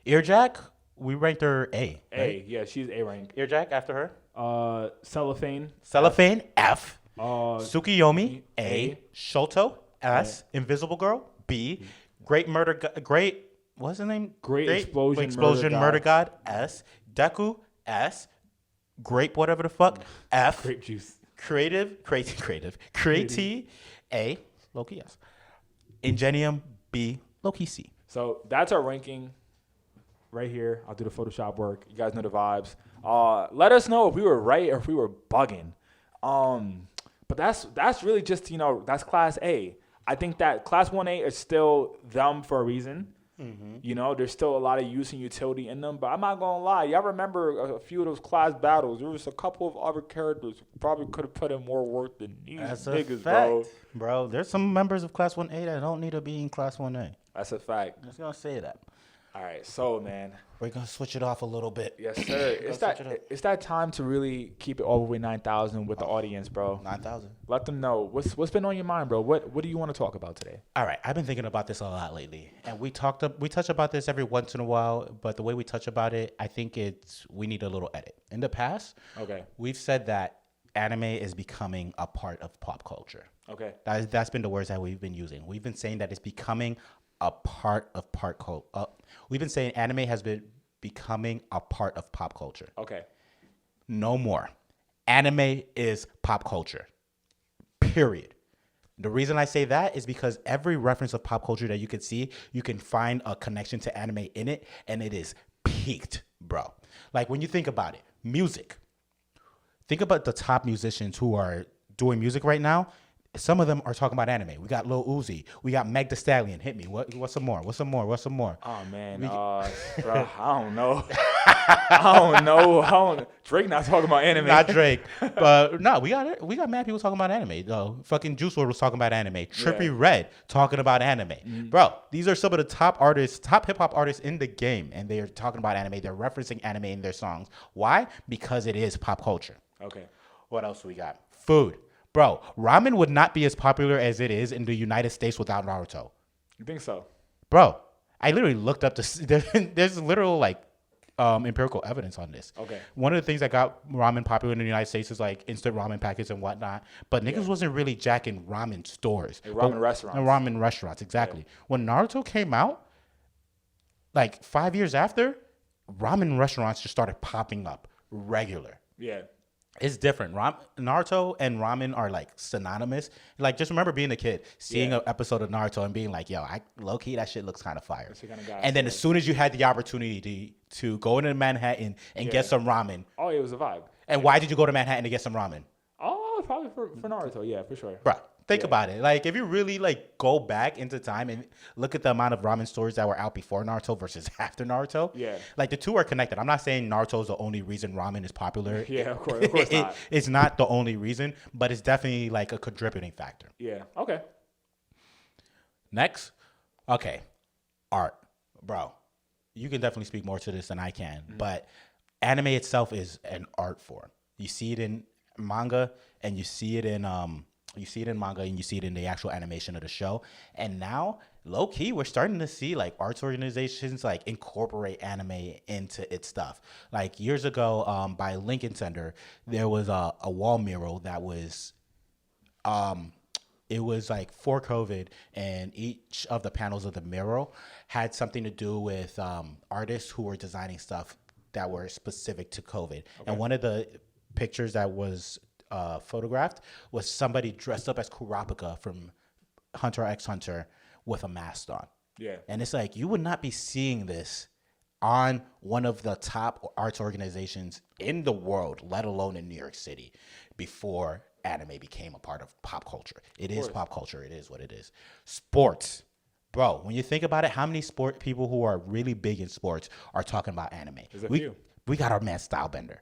Earjack, we ranked her A. A. Right? Yeah, she's A rank. Earjack after her. Cellophane. Cellophane, F. Uh, Tsukiyomi, A. A. Shoto, S. Invisible Girl, B. Great, what's his name? Great Explosion Murder God, S. Deku, S. Grape, whatever the fuck, F. Grape juice. Creative, A. Loki, S. Ingenium, B. Loki, C. So that's our ranking right here. I'll do the Photoshop work. You guys know the vibes. Let us know if we were right or if we were bugging. But that's really just, that's Class A. I think that Class 1A is still them for a reason. Mm-hmm. There's still a lot of use and utility in them. But I'm not going to lie. Y'all remember a few of those class battles. There was a couple of other characters who probably could have put in more work than these niggas, bro. Bro, there's some members of Class 1A that don't need to be in Class 1A. That's a fact. I'm just going to say that. All right, so, man. We're going to switch it off a little bit. Yes, sir. It's that time to really keep it all the way 9,000 with the audience, bro. 9,000. Let them know. What's been on your mind, bro? What do you want to talk about today? All right, I've been thinking about this a lot lately, and we touch about this every once in a while, but the way we touch about it, I think we need a little edit. In the past, Okay. we've said that anime is becoming a part of pop culture. Okay. That's been the words that we've been using. We've been saying that it's becoming a part of we've been saying anime has been becoming a part of pop culture. Okay. No more. Anime is pop culture. Period. The reason I say that is because every reference of pop culture that you can see, you can find a connection to anime in it, and it is peaked, bro. Like when you think about it, music. Think about the top musicians who are doing music right now. Some of them are talking about anime. We got Lil Uzi. We got Meg Thee Stallion. Hit me. What's some more? What's some more? What's some more? Oh man, bro, I don't know. I don't know. Drake not talking about anime. Not Drake, but no, we got mad people talking about anime. Though fucking Juice WRLD was talking about anime. Trippie Redd talking about anime. Bro, these are some of the top artists, top hip hop artists in the game, and they are talking about anime. They're referencing anime in their songs. Why? Because it is pop culture. Okay. What else we got? Food. Bro, ramen would not be as popular as it is in the United States without Naruto. You think so? Bro, I literally looked up there's literal like empirical evidence on this. Okay. One of the things that got ramen popular in the United States is like instant ramen packets and whatnot. But niggas wasn't really jacking ramen stores. Like ramen restaurants. Ramen restaurants, exactly. Yeah. When Naruto came out, like 5 years after, ramen restaurants just started popping up regular. Yeah. It's different. Naruto and ramen are like synonymous. Like just remember being a kid, seeing an episode of Naruto and being like, "Yo, low key that shit looks kind of fire." And then as soon as you had the opportunity to go into Manhattan and get some ramen, oh, it was a vibe. And why did you go to Manhattan to get some ramen? Oh, probably for Naruto. Yeah, for sure. Bro, think about it. Like if you really like go back into time and look at the amount of ramen stores that were out before Naruto versus after Naruto, like the two are connected. I'm not saying Naruto is the only reason ramen is popular. Yeah, of course not. It's not the only reason, but it's definitely like a contributing factor. Yeah. Okay. Next, okay, art, bro. You can definitely speak more to this than I can, but anime itself is an art form. You see it in manga, and you see it in manga, and you see it in the actual animation of the show. And now, low key, we're starting to see like arts organizations like incorporate anime into its stuff. Like years ago, by Lincoln Center, there was a wall mural that was, it was like for COVID, and each of the panels of the mural had something to do with artists who were designing stuff that were specific to COVID. Okay. And one of the pictures that was photographed was somebody dressed up as Kurapika from Hunter x Hunter with a mask on. Yeah. And it's like, you would not be seeing this on one of the top arts organizations in the world, let alone in New York City, before anime became a part of pop culture. It is pop culture. It is what it is. Sports. Bro, when you think about it, how many sport people who are really big in sports are talking about anime? There's a few. We got our man Stylebender.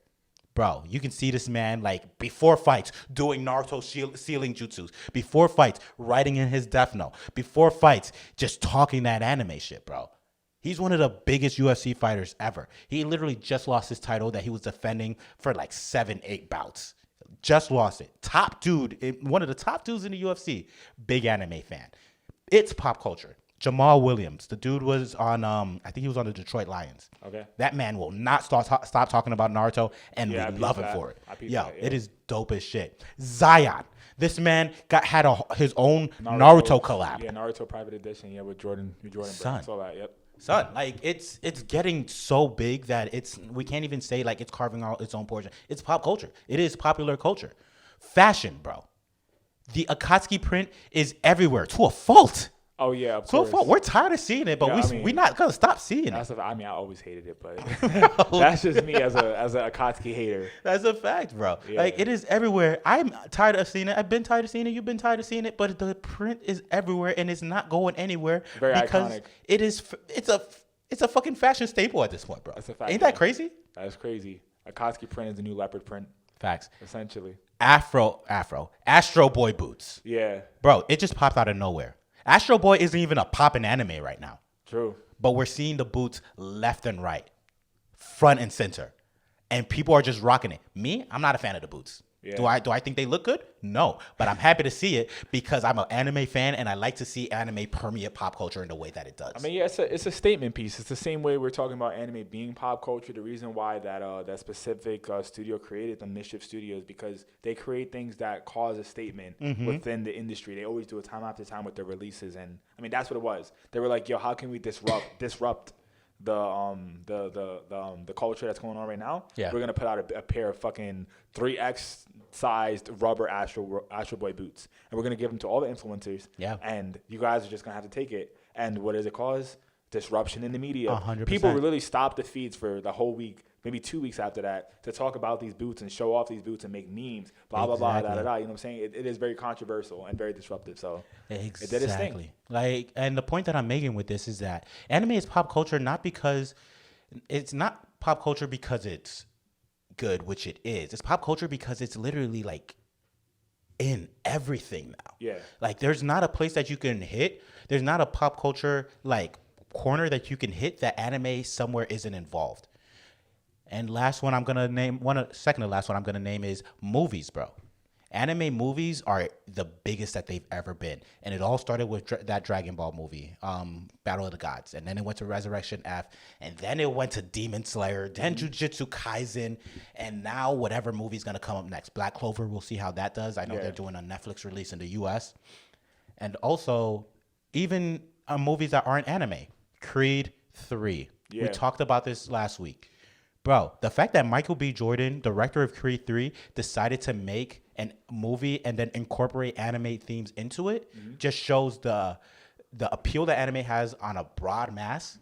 Bro, you can see this man, like, before fights, doing Naruto sealing jutsus. Before fights, writing in his Death Note. Before fights, just talking that anime shit, bro. He's one of the biggest UFC fighters ever. He literally just lost his title that he was defending for, like, 7-8 bouts. Just lost it. Top dude, one of the top dudes in the UFC. Big anime fan. It's pop culture. Jamal Williams, the dude was on, I think he was on the Detroit Lions. Okay. That man will not stop talking about Naruto, and we love him for it. It is dope as shit. Zion, this man had his own Naruto collab. Yeah, Naruto Private Edition. Yeah, with Jordan. Son. I saw that. Yep. Son, like it's getting so big that we can't even say like it's carving out its own portion. It's pop culture. It is popular culture. Fashion, bro. The Akatsuki print is everywhere to a fault. Oh yeah, of course. We're tired of seeing it, but we're not gonna stop seeing it. I always hated it, but that's just me as a Akatsuki hater. That's a fact, bro. Yeah. Like it is everywhere. I'm tired of seeing it. I've been tired of seeing it. You've been tired of seeing it, but the print is everywhere and it's not going anywhere. Very because iconic. It's a fucking fashion staple at this point, bro. That's a fact. Ain't that crazy? That's crazy. Akatsuki print is the new leopard print. Facts. Essentially. Astro Boy boots. Yeah. Bro, it just popped out of nowhere. Astro Boy isn't even a poppin' anime right now. True. But we're seeing the boots left and right, front and center. And people are just rocking it. Me, I'm not a fan of the boots. Yeah. Do I think they look good? No. But I'm happy to see it because I'm an anime fan and I like to see anime permeate pop culture in the way that it does. I mean, yeah, it's a statement piece. It's the same way we're talking about anime being pop culture. The reason why that specific studio created the Mischief Studios because they create things that cause a statement within the industry. They always do it time after time with their releases, and I mean that's what it was. They were like, "Yo, how can we disrupt the culture that's going on right now? Yeah. We're gonna put out a pair of fucking 3X sized rubber Astro Boy boots, and we're gonna give them to all the influencers. Yeah. And you guys are just gonna have to take it. And what does it cause? Disruption in the media. 100%. People literally stopped the feeds for the whole week maybe 2 weeks after that, to talk about these boots and show off these boots and make memes, blah, blah, blah, da, da, da. You know what I'm saying? It is very controversial and very disruptive. So it did its thing. Like, and the point that I'm making with this is that anime is pop culture not because it's not pop culture because it's good, which it is. It's pop culture because it's literally like in everything now. Yeah. Like there's not a place that you can hit. There's not a pop culture like corner that you can hit that anime somewhere isn't involved. And last one I'm gonna name second to last one I'm gonna name is movies, bro. Anime movies are the biggest that they've ever been, and it all started with that Dragon Ball movie, Battle of the Gods, and then it went to Resurrection F, and then it went to Demon Slayer, then Jujutsu Kaisen, and now whatever movie's gonna come up next, Black Clover. We'll see how that does. I know they're doing a Netflix release in the U.S., and also even movies that aren't anime. Creed 3. We talked about this last week. Bro, the fact that Michael B. Jordan, director of Creed 3, decided to make a movie and then incorporate anime themes into it just shows the appeal that anime has on a broad mass.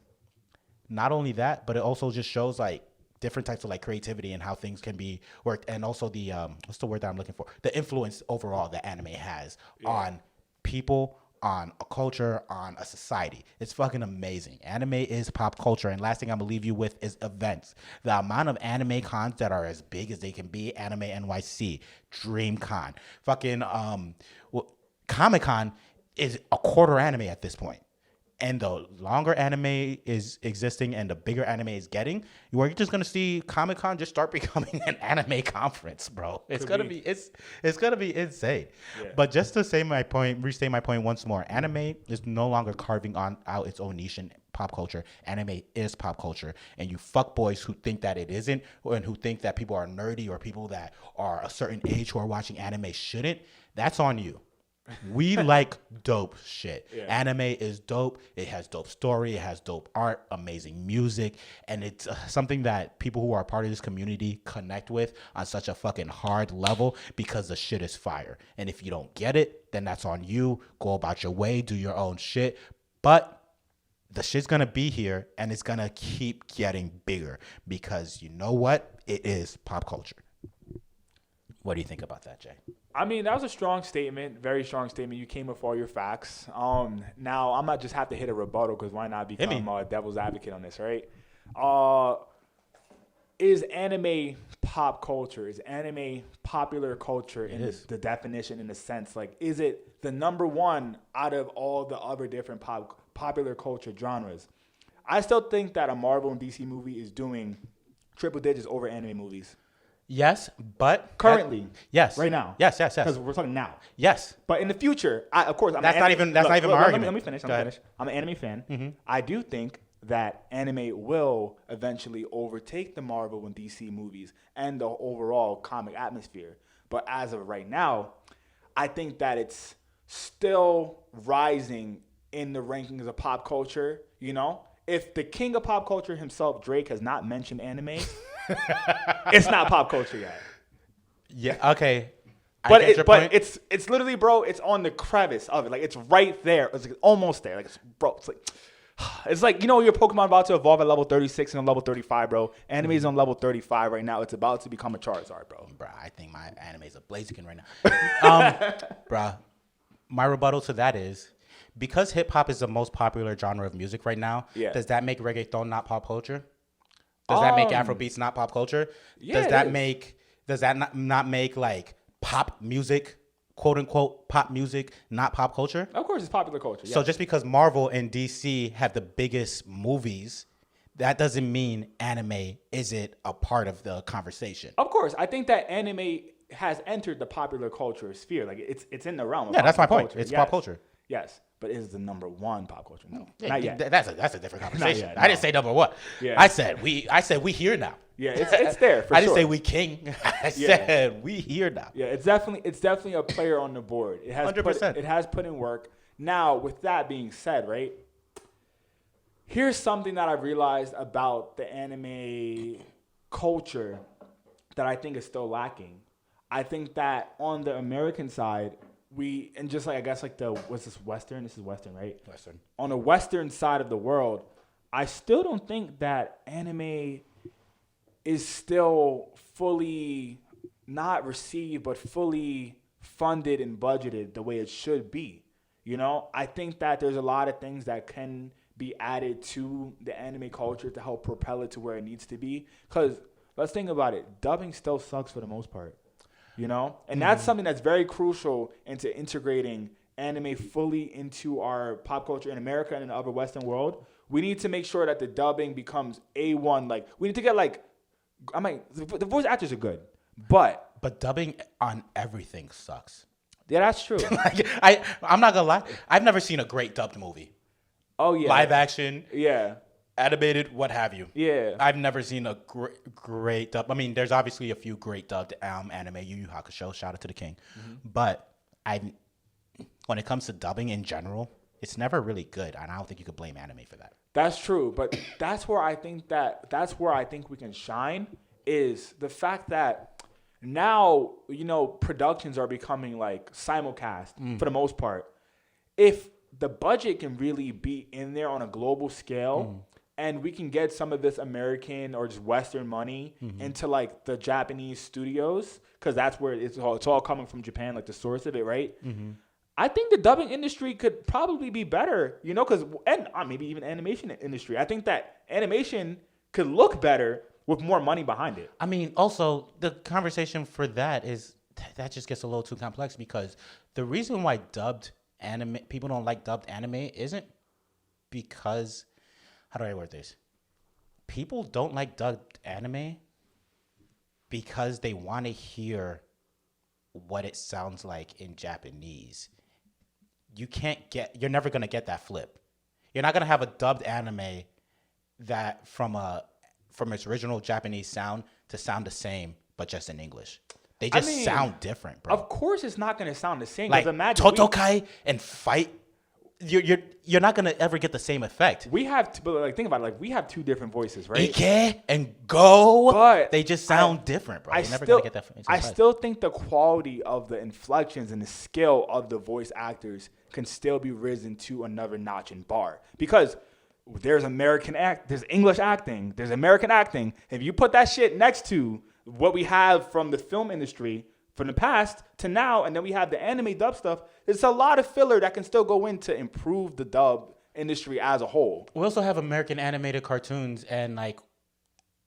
Not only that, but it also just shows like different types of like creativity and how things can be worked, and also the what's the word that I'm looking for? The influence overall that anime has on people, on a culture, on a society. It's fucking amazing. Anime is pop culture. And last thing I'm gonna leave you with is events. The amount of anime cons that are as big as they can be: Anime NYC, DreamCon, fucking Comic-Con is a quarter anime at this point. And the longer anime is existing and the bigger anime is getting, you're just gonna see Comic-Con just start becoming an anime conference, bro. It's gonna be insane. Yeah. But just to restate my point once more, anime is no longer carving out its own niche in pop culture. Anime is pop culture, and you fuckboys who think that it isn't, and who think that people are nerdy or people that are a certain age who are watching anime shouldn't, that's on you. We like dope shit. Yeah. Anime is dope. It has dope story. It has dope art, amazing music, and it's something that people who are part of this community connect with on such a fucking hard level because the shit is fire. And if you don't get it, then that's on you. Go about your way, do your own shit. But the shit's gonna be here, and it's gonna keep getting bigger because you know what? It is pop culture. What do you think about that, Jay? I mean, that was a strong statement, very strong statement. You came with all your facts. Now, I might just have to hit a rebuttal because why not become a devil's advocate on this, right? Is anime pop culture? Is anime popular culture in the definition, in the sense? Like, is it the number one out of all the other different popular culture genres? I still think that a Marvel and DC movie is doing triple digits over anime movies. Yes, but currently, yes, right now, yes, because we're talking now. Yes, but in the future, of course, that's not even my argument. Let me finish. I'm an anime fan. Mm-hmm. I do think that anime will eventually overtake the Marvel and DC movies and the overall comic atmosphere. But as of right now, I think that it's still rising in the rankings of pop culture. You know, if the king of pop culture himself, Drake, has not mentioned anime. It's not pop culture yet. Yeah. Okay. But it's literally, bro. It's on the crevice of it. Like it's right there. It's like almost there. Like it's like you know your Pokemon about to evolve at level 36 and level 35, bro. Anime is on level 35 right now. It's about to become a Charizard, bro. Bro, I think my anime is a Blaziken right now. Bro, my rebuttal to that is because hip hop is the most popular genre of music right now. Yeah. Does that make reggaeton not pop culture? Does that make Afrobeats not pop culture? Yeah, does that not make like pop music, quote unquote pop music, not pop culture? Of course, it's popular culture. Yes. So just because Marvel and DC have the biggest movies, that doesn't mean anime isn't a part of the conversation. Of course, I think that anime has entered the popular culture sphere. Like it's in the realm of that's my point. Culture. It's pop culture. Yes. But is the number one pop culture? No, not yet. That's a different conversation. Yet, no. I didn't say number one. Yeah. I said we here now. Yeah, it's there for I sure. didn't say we king. I said we here now. Yeah, it's definitely a player on the board. It has 100%. It has put in work. Now, with that being said, right? Here's something that I've realized about the anime culture that I think is still lacking. I think that on the American side, and just like I guess like what's this Western? This is Western, right? Western. On the Western side of the world, I still don't think that anime is still fully not received, but fully funded and budgeted the way it should be. You know, I think that there's a lot of things that can be added to the anime culture to help propel it to where it needs to be. Because let's think about it, dubbing still sucks for the most part. You know, and that's something that's very crucial into integrating anime fully into our pop culture in America and in the other Western world. We need to make sure that the dubbing becomes A1. Like, we need to get like, I mean, the voice actors are good, but dubbing on everything sucks. yeah, that's true. Like, I'm not gonna lie. I've never seen a great dubbed movie. Oh yeah, Live action, yeah, animated, what have you. yeah. I've never seen a great dub. I mean, there's obviously a few great dubbed anime. Yu Yu Hakusho, shout out to the king. But when it comes to dubbing in general, it's never really good, and I don't think you could blame anime for that. That's true, but that's where I think we can shine is the fact that now, you know, productions are becoming like simulcast for the most part. If the budget can really be in there on a global scale and we can get some of this American or just Western money into like the Japanese studios, because that's where it's all coming from Japan, like the source of it, right? I think the dubbing industry could probably be better, you know, and maybe even animation industry. I think that animation could look better with more money behind it. I mean, also, the conversation for that is that just gets a little too complex because the reason why people don't like dubbed anime isn't because, how do I word this? People don't like dubbed anime because they want to hear what it sounds like in Japanese. You're never going to get that flip. You're not going to have a dubbed anime that from its original Japanese sound to sound the same, but just in English. They just sound different, bro. Of course it's not going to sound the same. Like imagine Totokai and Fight, you're not going to ever get the same effect. we have but like think about it, like we have two different voices, right? Ike and Go, But they just sound different, bro. You're never going to get that from I still think the quality of the inflections and the skill of the voice actors can still be risen to another notch and bar. Because there's there's English acting, there's American acting. If you put that shit next to what we have from the film industry from the past to now, and then we have the anime dub stuff, there's a lot of filler that can still go in to improve the dub industry as a whole. We also have American animated cartoons, and like,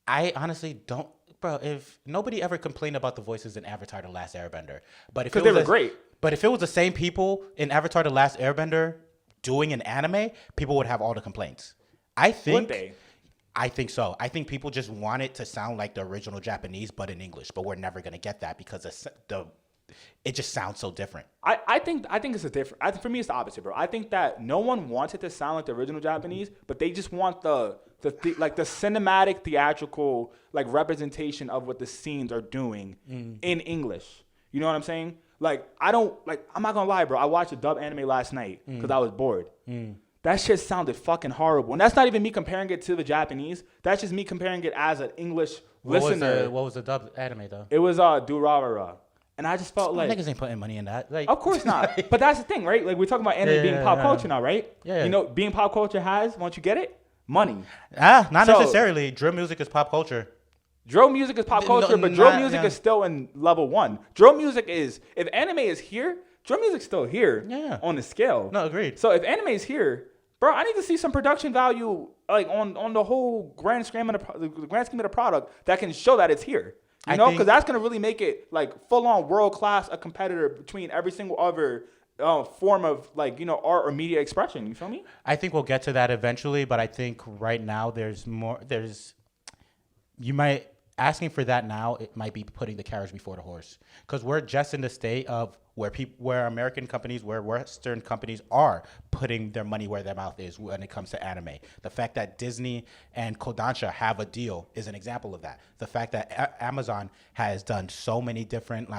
I honestly don't, bro. If nobody ever complained about the voices in Avatar: The Last Airbender, but Because they were great. But if it was the same people in Avatar: The Last Airbender doing an anime, people would have all the complaints. I think. Would they? I think so. I think people just want it to sound like the original Japanese, but in English. But we're never gonna get that because it just sounds so different. I think it's a different. For me, it's the opposite, bro. I think that no one wants it to sound like the original Japanese, but they just want the cinematic, theatrical like representation of what the scenes are doing in English. You know what I'm saying? Like I'm not gonna lie, bro. I watched a dub anime last night because I was bored. That shit sounded fucking horrible. And that's not even me comparing it to the Japanese. That's just me comparing it as an English listener. What was the dub anime though? It was Durarara. And I just felt like niggas ain't putting money in that. Like, of course not. But that's the thing, right? Like we're talking about anime being pop culture now, right? Yeah. You know, being pop culture has, once you get it, money. Not So- necessarily. Drill music is pop culture. Drill music is pop culture, but drill music is still in level 1. Drill music is, if anime is here, drill music's still here on the scale. No, agreed. So if anime is here, bro, I need to see some production value like on the whole grand scheme of the product that can show that it's here. You know, because that's gonna really make it like full on world class a competitor between every single other form of like, you know, art or media expression. You feel me? I think we'll get to that eventually, but I think right now asking for that now, it might be putting the carriage before the horse, because we're just in the state of where American companies, where Western companies are putting their money where their mouth is when it comes to anime. The fact that Disney and Kodansha have a deal is an example of that. The fact that Amazon has done so many different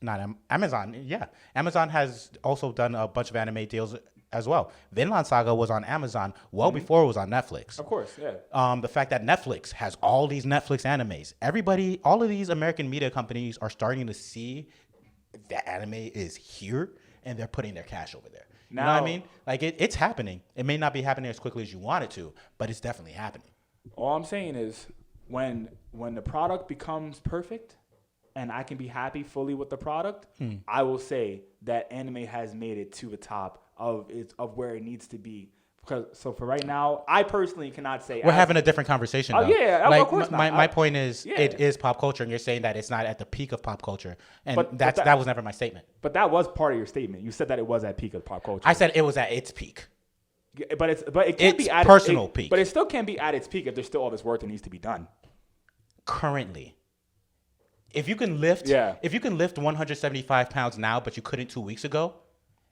Amazon has also done a bunch of anime deals as well. Vinland Saga was on Amazon before it was on Netflix. Of course, yeah. The fact that Netflix has all these Netflix animes. All of these American media companies are starting to see that anime is here, and they're putting their cash over there. You know what I mean? Like, it's happening. It may not be happening as quickly as you want it to, but it's definitely happening. All I'm saying is, when the product becomes perfect and I can be happy fully with the product, I will say that anime has made it to the top of where it needs to be. So for right now, I personally cannot say we're having a different conversation. Oh though. yeah, like, of course not. My point is, Yeah. it is pop culture, and you're saying that it's not at the peak of pop culture, and But that was never my statement. But that was part of your statement. You said that it was at peak of pop culture. I said it was at its peak. But it can't It's be at personal peak. But it still can't be at its peak if there's still all this work that needs to be done. Currently, if you can lift 175 pounds now, but you couldn't 2 weeks ago,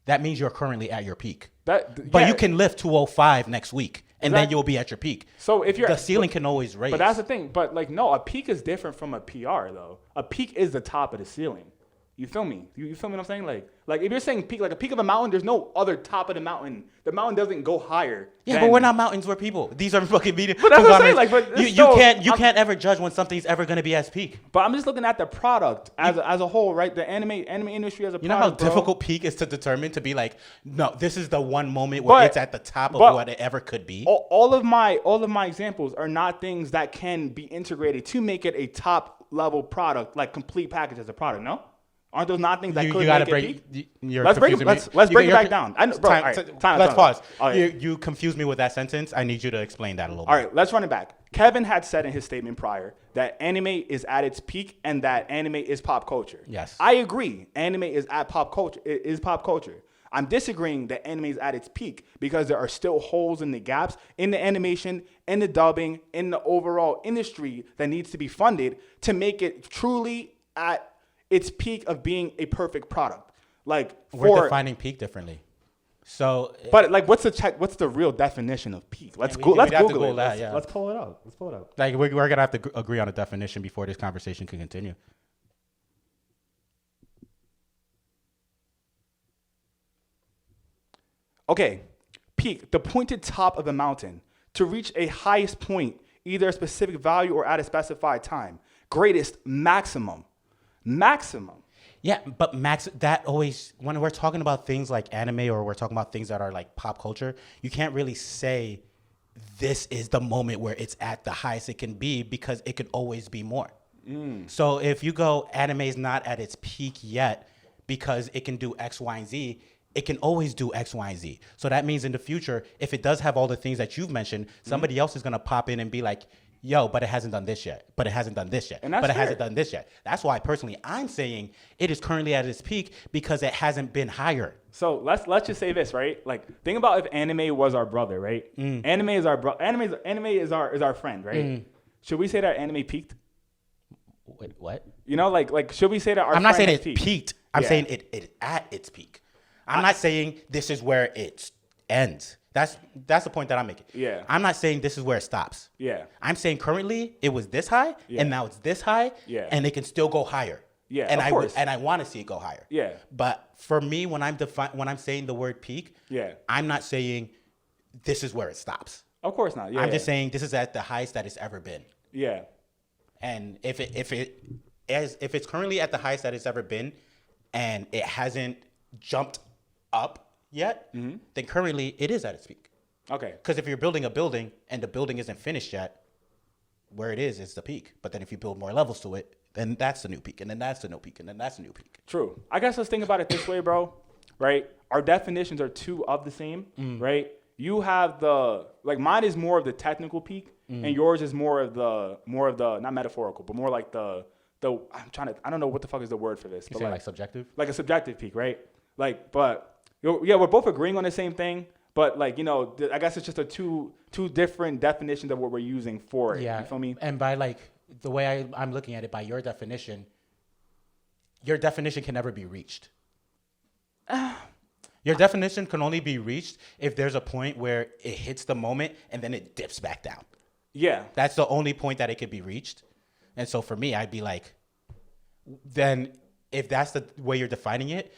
that means you're currently at your peak. But you can lift 205 next week, and then you'll be at your peak. So if you're the ceiling can always raise. But that's the thing. But like, no, a peak is different from a PR though. A peak is the top of the ceiling. You feel me? You feel me what I'm saying? Like if you're saying peak, like a peak of a mountain, there's no other top of the mountain. The mountain doesn't go higher. Yeah, but we're not mountains, we're people. These are fucking medium. But that's what I'm saying. Like, but you can't ever judge when something's ever gonna be at peak. But I'm just looking at the product as a whole, right? The anime industry as a product. You know how difficult peak is to determine, to be like, no, this is the one moment where it's at the top of what it ever could be. All of my examples are not things that can be integrated to make it a top level product, like complete package as a product. No. Aren't those not things that could make it peak? Let's break it back down. Let's pause. You confused me with that sentence. I need you to explain that a little bit. All right, let's run it back. Kevin had said in his statement prior that anime is at its peak and that anime is pop culture. Yes. I agree. Anime is at pop culture. It is pop culture. I'm disagreeing that anime is at its peak because there are still holes in the gaps in the animation, in the dubbing, in the overall industry that needs to be funded to make it truly at its peak of being a perfect product. Like we're defining peak differently. So, but like, what's the real definition of peak? Let's Google it. Let's pull it up. Like we're gonna have to agree on a definition before this conversation can continue. Okay, peak, the pointed top of a mountain to reach a highest point, either a specific value or at a specified time. Greatest, maximum. Yeah, but that always, when we're talking about things like anime or we're talking about things that are like pop culture, you can't really say this is the moment where it's at the highest it can be because it could always be more. So if you go, anime is not at its peak yet because it can do X, Y, and Z, it can always do X, Y, and Z. So that means in the future, if it does have all the things that you've mentioned, somebody else is going to pop in and be like, yo, but it hasn't done this yet. But it hasn't done this yet. But it hasn't done this yet. That's why personally I'm saying it is currently at its peak because it hasn't been higher. So let's just say this, right? Like, think about if anime was our brother, right? Anime is our anime is our friend, right? Should we say that anime peaked? Wait, what? You know, like should we say that our I'm not saying it peaked. I'm saying it at its peak. I'm not saying this is where it ends. That's the point that I'm making. Yeah. I'm not saying this is where it stops. Yeah. I'm saying currently it was this high and now it's this high and it can still go higher. Yeah. And of course. I want to see it go higher. Yeah. But for me, when I'm saying the word peak, I'm not saying this is where it stops. Of course not. Yeah. I'm just saying this is at the highest that it's ever been. Yeah. And if it's currently at the highest that it's ever been and it hasn't jumped up yet, then currently it is at its peak. Okay. Because if you're building a building and the building isn't finished yet, where it is the peak. But then if you build more levels to it, then that's the new peak, and then that's the new peak, and then that's the new peak. True. I guess let's think about it this way, bro. Right? Our definitions are two of the same, right? You have mine is more of the technical peak, and yours is more of the not metaphorical, but more like the I don't know what the fuck is the word for this. You say like subjective? Like a subjective peak, right? Like, but yeah, we're both agreeing on the same thing, but like, you know, I guess it's just a two different definitions of what we're using for it. Yeah. You feel me? And by like the way I'm looking at it, by your definition can never be reached. Your definition can only be reached if there's a point where it hits the moment and then it dips back down. Yeah. That's the only point that it could be reached. And so for me, I'd be like, then if that's the way you're defining it,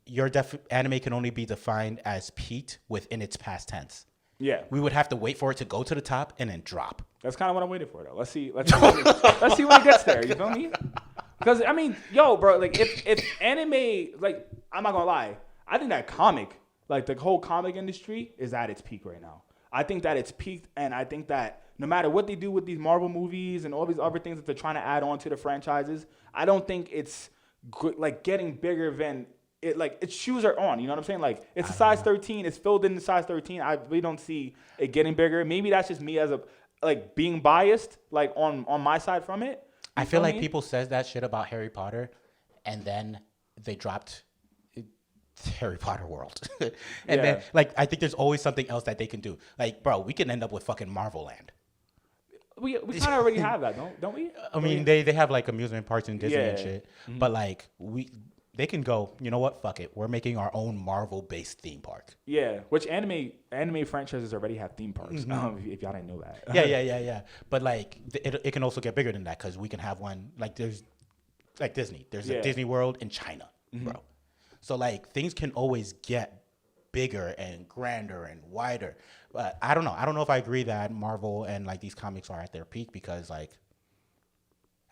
your anime can only be defined as peaked within its past tense. Yeah. We would have to wait for it to go to the top and then drop. That's kind of what I'm waiting for, though. Let's see when it gets there. You feel me? Because I mean, yo, bro, like if anime, like, I'm not gonna lie, I think that like the whole comic industry is at its peak right now. I think that it's peaked, and I think that no matter what they do with these Marvel movies and all these other things that they're trying to add on to the franchises, I don't think it's like getting bigger than it. Like its shoes are on. You know what I'm saying? Like it's a size 13. It's filled in the size 13. I really don't see it getting bigger. Maybe that's just me as a like being biased, like on my side from it. I feel like people says that shit about Harry Potter, and then they dropped Harry Potter World. And then, like, I think there's always something else that they can do. Like, bro, we can end up with fucking Marvel Land. We kind of already have that, don't we? I mean, they have, like, amusement parks in Disney and shit. Mm-hmm. But, like, they can go, you know what, fuck it. We're making our own Marvel-based theme park. Yeah, which anime franchises already have theme parks, if y'all didn't know that. Yeah. But, like, it can also get bigger than that because we can have one, like, there's, like, Disney. There's a Disney World in China, bro. So, like, things can always get bigger and grander and wider. But I don't know. I don't know if I agree that Marvel and, like, these comics are at their peak because, like,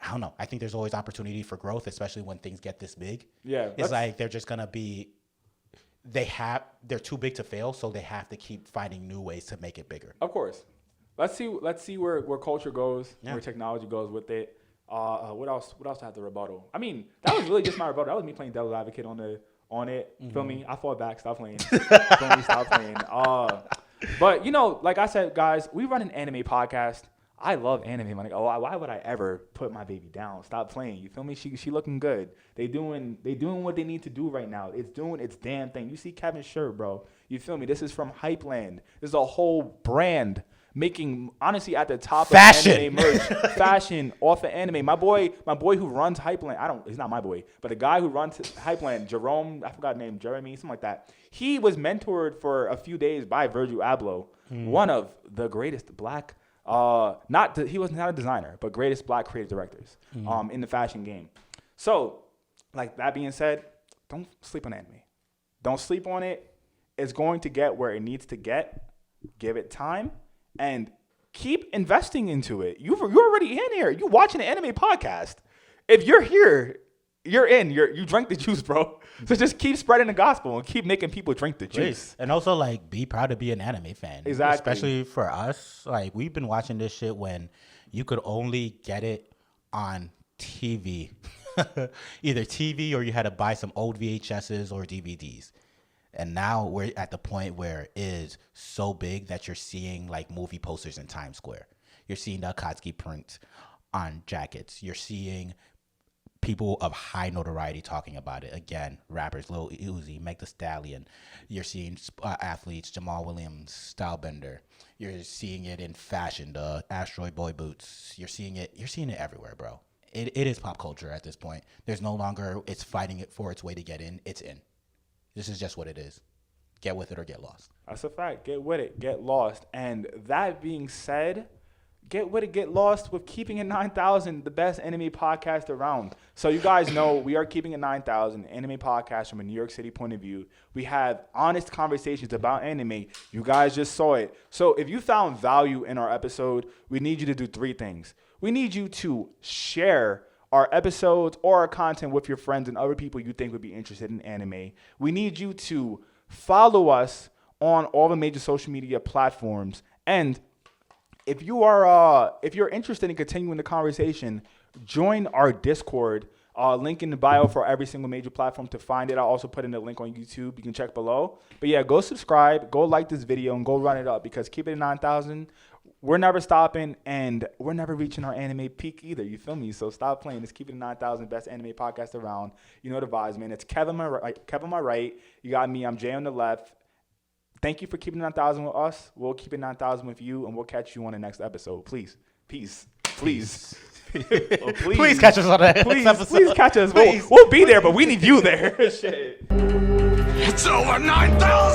I don't know. I think there's always opportunity for growth, especially when things get this big. Yeah. It's like they're just going to be – they're too big to fail, so they have to keep finding new ways to make it bigger. Of course. Let's see where culture goes, where technology goes with it. What else do I have to rebuttal? I mean, that was really just my rebuttal. That was me playing devil's advocate on it. Feel me? I fought back. Stop playing. Stop playing. But, you know, like I said, guys, we run an anime podcast. I love anime. I'm like, why would I ever put my baby down? Stop playing. You feel me? She looking good. They doing what they need to do right now. It's doing its damn thing. You see Kevin's shirt, bro. You feel me? This is from Hypeland. This is a whole brand making, honestly, at the top of anime merch, fashion off of anime. My boy who runs Hypeland, he's not my boy, but the guy who runs Hypeland, Jerome, I forgot his name, Jeremy, something like that. He was mentored for a few days by Virgil Abloh, one of the greatest black, he was not a designer, but greatest black creative directors in the fashion game. So, like that being said, don't sleep on anime. Don't sleep on it. It's going to get where it needs to get. Give it time. And keep investing into it. You're already in here. You watching an anime podcast. If you're here, you're in. You drank the juice, bro. So just keep spreading the gospel and keep making people drink the juice. And also, like, be proud to be an anime fan. Exactly. Especially for us. Like, we've been watching this shit when you could only get it on TV. Either TV or you had to buy some old VHSs or DVDs. And now we're at the point where it is so big that you're seeing like movie posters in Times Square. You're seeing the Akatsuki print on jackets. You're seeing people of high notoriety talking about it. Again, rappers Lil Uzi, Meg Thee Stallion. You're seeing athletes Jamal Williams, Stylebender. You're seeing it in fashion, the Asteroid Boy boots. You're seeing it everywhere, bro. It is pop culture at this point. There's no longer it's fighting it for its way to get in. It's in. This is just what it is. Get with it or get lost. That's a fact. Get with it, get lost. And that being said, get with it, get lost with Keeping It 9000, the best anime podcast around. So you guys know we are Keeping It 9000, anime podcast from a New York City point of view. We have honest conversations about anime. You guys just saw it. So if you found value in our episode, we need you to do 3 things. We need you to share our episodes or our content with your friends and other people you think would be interested in anime. We need you to follow us on all the major social media platforms. And if you're interested in continuing the conversation, join our Discord. Link in the bio for every single major platform to find it. I'll also put in the link on YouTube. You can check below. But yeah, go subscribe, go like this video, and go run it up because Keep It 9000. We're never stopping, and we're never reaching our anime peak either. You feel me? So stop playing. It's Keep It 9000, best anime podcast around. You know the vibes, man. It's Kevin on my right. You got me. I'm Jay on the left. Thank you for keeping 9000 with us. We'll keep it 9000 with you, and we'll catch you on the next episode. Please. Peace. Please. Please catch us on the next episode. Please catch us. We'll be there, but we need you there. Shit. It's over 9,000!